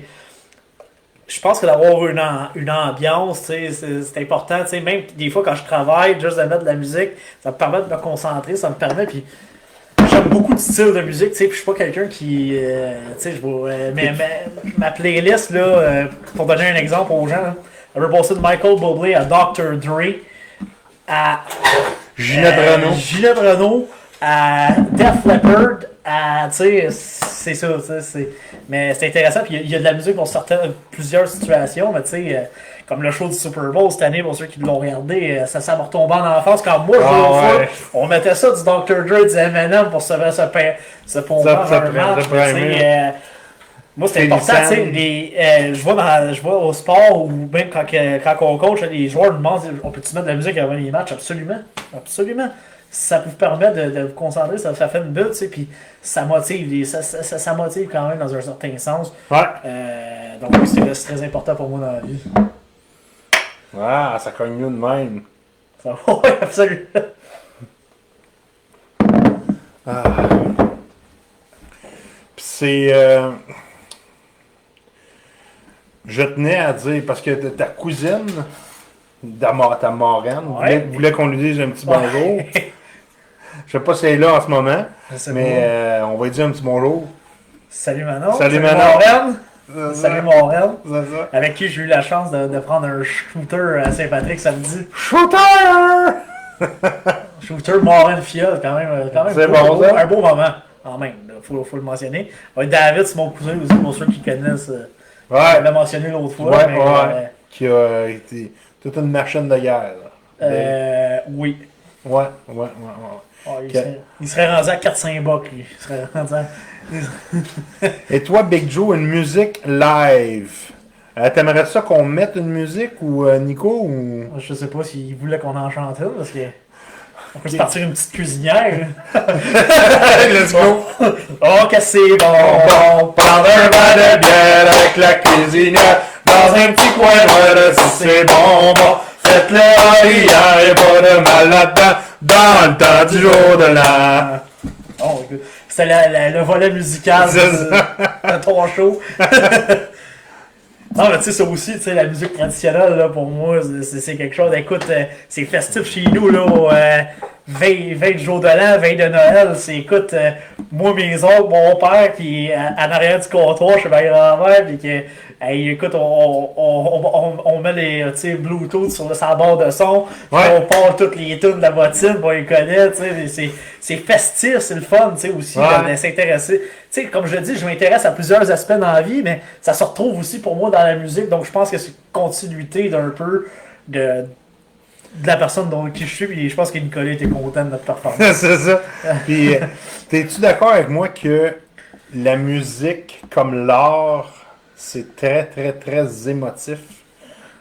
je pense que d'avoir une ambiance, c'est important. Même des fois, quand je travaille, juste de mettre de la musique, ça me permet de me concentrer, ça me permet. Puis j'aime beaucoup de styles de musique, puis je suis pas quelqu'un qui. Je vois. Ma playlist, là, pour donner un exemple aux gens, là, elle veut passer de Michael Bublé à Dr. Dre à Ginette Renault à Def Leppard à. C'est ça, mais c'est intéressant, puis il y a de la musique pour plusieurs situations, mais comme le show du Super Bowl cette année, pour ceux qui l'ont regardé, ça m'a retombé en enfance. Quand moi, je jouais au foot, on mettait ça du Dr. Dre, du Eminem pour se pomper un match. Moi, c'est important, je vois au sport ou même quand on coach, les joueurs nous demandent on peut-tu mettre de la musique avant les matchs? Absolument. Absolument. Ça vous permet de vous concentrer, ça fait une bulle, puis ça motive, ça motive quand même dans un certain sens. Ouais. Donc oui, c'est très important pour moi dans la vie. Ah, ça cogne mieux de même. Oui, absolument. Ah. Puis c'est... Je tenais à dire, parce que ta cousine, ta marraine, voulait qu'on lui dise un petit bonjour. Je sais pas si elle est là en ce moment, mais on va lui dire un petit bonjour. Salut Manon. Salut Manon. Marraine. Salut Marraine. C'est ça. Avec qui j'ai eu la chance de prendre un shooter à Saint-Patrick samedi. Shooter! Shooter Marraine Fiat, quand même c'est bon, ça? Un beau moment, quand même, faut le mentionner. David, c'est mon cousin aussi, pour ceux qui connaissent. Ouais. Je l'avais mentionné l'autre fois. Ouais, mais, qui a été toute une machine de guerre. Oui. Ouais. Il serait rendu à 4-5 bucks, lui. Il serait rendu à... Et toi, Big Joe, une musique live. T'aimerais ça qu'on mette une musique ou Nico ou... Je sais pas s'il voulait qu'on en chante une parce que. On peut se partir une petite cuisinière. Let's go! Oh, que c'est bon! Prendre un verre de bière avec la cuisinière dans un petit coin de c'est bon. Faites-le hier, y'a pas de mal là-dedans dans le temps du jour de l'an. Oh, écoute, c'était le volet musical de ton show. Non, mais tu sais, ça aussi, tu sais, la musique traditionnelle, là, pour moi, c'est quelque chose. Écoute, c'est festif chez nous, là, veille de jour de l'an, veille de Noël. Écoute, moi, mes oncles, mon père, qui en arrière du comptoir, chez ma grand-mère, puis que, hey, écoute, on met les, tu sais, Bluetooth sur sa barre de son, ouais. On part toutes les tunes de la bottine, on les connaît, tu sais, c'est festif, c'est le fun, tu sais, aussi, de s'intéresser. Tu sais, comme je le dis, je m'intéresse à plusieurs aspects dans la vie, mais ça se retrouve aussi pour moi dans la musique, donc je pense que c'est une continuité d'un peu de la personne dont qui je suis, puis je pense que Nicolas était content de notre performance. C'est ça. Puis, t'es-tu d'accord avec moi que la musique, comme l'art, c'est très, très, très émotif?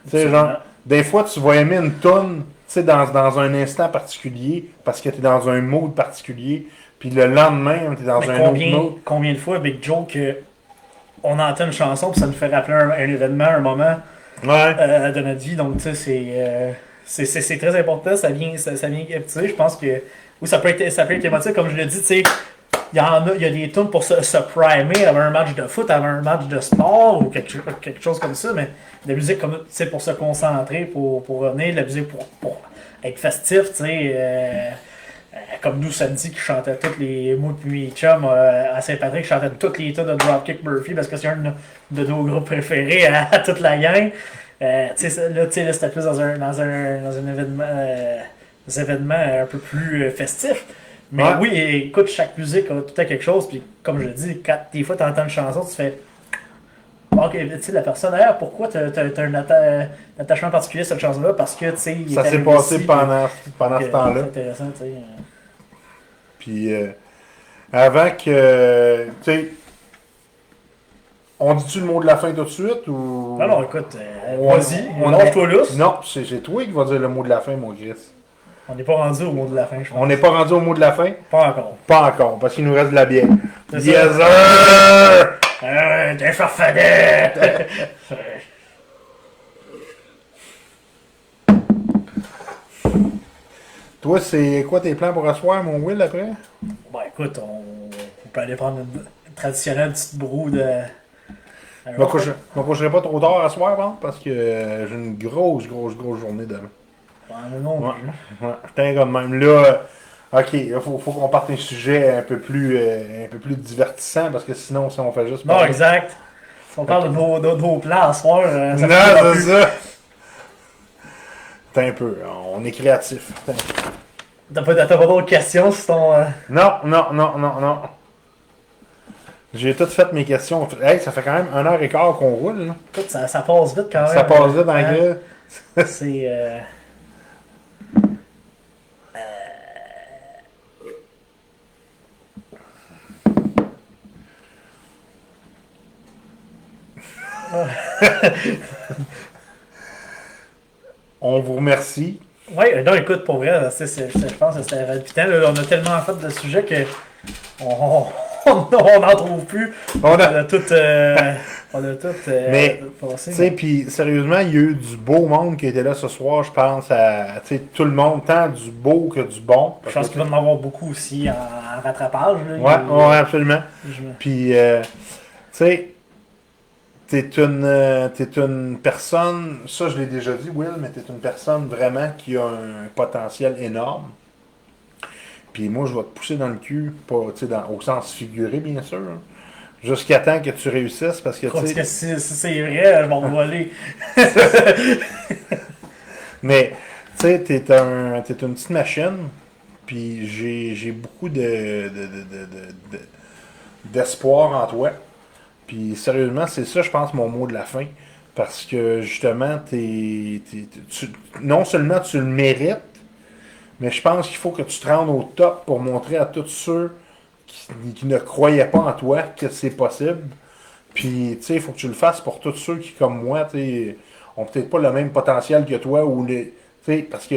Tu sais, genre, des fois, tu vas aimer une toune, tu sais, dans un instant particulier, parce que t'es dans un mood particulier, puis le lendemain, t'es dans un autre mood. Combien de fois, Big Joe, on entend une chanson, puis ça nous fait rappeler un événement, un moment de notre vie, donc tu sais, c'est très important, ça vient captiver. Je pense que oui, ça peut être émotif, comme je l'ai dit, tu sais, il y a des tunes pour se primer avant un match de foot, avant un match de sport ou quelque chose comme ça, mais de la musique comme pour se concentrer, pour revenir, de la musique pour être festif, tu sais. Comme nous samedi qui chantait toutes les mots de mes chums à Saint-Patrick, qui chantait toutes les tunes de Dropkick Murphy parce que c'est un de nos groupes préférés à toute la gang. Là, c'était plus dans un événement un peu plus festif. Mais oui, écoute, chaque musique a tout à quelque chose. Puis comme je le dis, quand des fois tu entends une chanson, tu fais ok, tu sais, la personne, pourquoi tu as un attachement particulier à cette chanson-là? Parce que, tu sais, ça s'est passé pendant ce temps-là. C'est intéressant, tu sais. Puis, avant que, tu sais, on dit-tu le mot de la fin tout de suite ou... Non, écoute, vas-y, lâche-toi lousse. Non, c'est toi qui vas dire le mot de la fin, mon Chris. On n'est pas rendu au mot de la fin, je pense. On n'est pas rendu au mot de la fin? Pas encore. Pas encore, parce qu'il nous reste de la bière. Yes, sir! T'es farfadet! Toi, c'est quoi tes plans pour asseoir, mon Will, après? Bon, écoute, on peut aller prendre une traditionnelle petite broue de Je me coucherai pas trop tard à soir, bon, parce que j'ai une grosse journée demain. Ouais, non, Ouais, ouais, j'étais un gars de même. Là, ok, il faut qu'on parte un sujet un peu plus divertissant, parce que sinon, si on fait juste non, parler. exact. Si on parle de nos plans à soir, ça Non, finira c'est plus. ça. T'es un peu, on est créatif. T'as pas d'autres questions sur ton. Non. J'ai tout fait mes questions. Hey, ça fait quand même 1h15 qu'on roule, là. Écoute, ça passe vite quand même. Ça passe vite dans la hein. gueule. C'est. On vous remercie. Ouais, non, écoute, pour vrai, je pense que c'était palpitant. Là, on a tellement fait de sujets que on n'en trouve plus. On On a- a tout, Mais, passé. Tu sais, puis sérieusement, il y a eu du beau monde qui était là ce soir, je pense, à tu sais, tout le monde, tant du beau que du bon. Je pense qu'il va en avoir beaucoup aussi en rattrapage. Là. Ouais, absolument. Je- Puis, tu sais, t'es une personne, ça je l'ai déjà dit, Will, mais t'es une personne vraiment qui a un potentiel énorme. Puis moi, je vais te pousser dans le cul, pas, tu sais, au sens figuré, bien sûr, hein, jusqu'à temps que tu réussisses, parce que, tu Parce sais, que si c'est vrai, je vais me voler. mais, tu sais, t'es une petite machine, puis j'ai beaucoup d'espoir en toi. Puis sérieusement, c'est ça, je pense, mon mot de la fin. Parce que justement, non seulement tu le mérites, mais je pense qu'il faut que tu te rendes au top pour montrer à tous ceux qui ne croyaient pas en toi que c'est possible. Puis, tu sais, il faut que tu le fasses pour tous ceux qui, comme moi, tu sais, ont peut-être pas le même potentiel que toi. Tu sais, parce que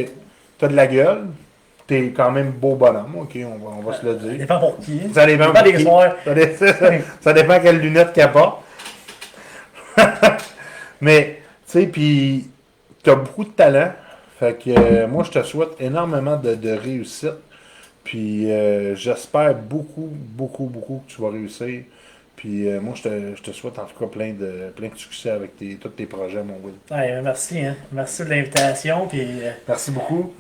tu as de la gueule, tu es quand même beau bonhomme, ok, on va se le Ça dire. dépend pour qui. Ça dépend Pas pour des qui. soirs. Ça dépend quelles lunettes qu'elle porte. Mais, tu sais, puis, tu as beaucoup de talent. Fait que moi, je te souhaite énormément de réussite. Puis, j'espère beaucoup que tu vas réussir. Puis, moi, je te souhaite en tout cas plein de succès avec tous tes projets, mon Will. Ouais, merci, hein. Merci de l'invitation. Puis, Merci beaucoup.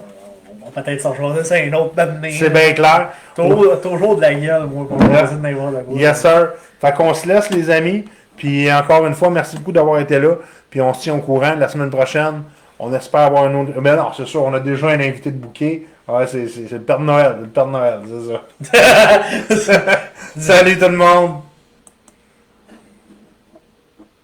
on va peut-être s'en rejoindre ça une autre année. C'est bien clair. Toujours de la gueule, moi, pour choisir de n'importe quoi. Yes, sir. Fait qu'on se laisse, les amis. Puis, encore une fois, merci beaucoup d'avoir été là. Puis, on se tient au courant la semaine prochaine. On espère avoir un autre. Mais non, c'est sûr, on a déjà un invité de bouquet. Ouais, c'est le Père Noël. Le Père Noël, c'est ça. Salut tout le monde!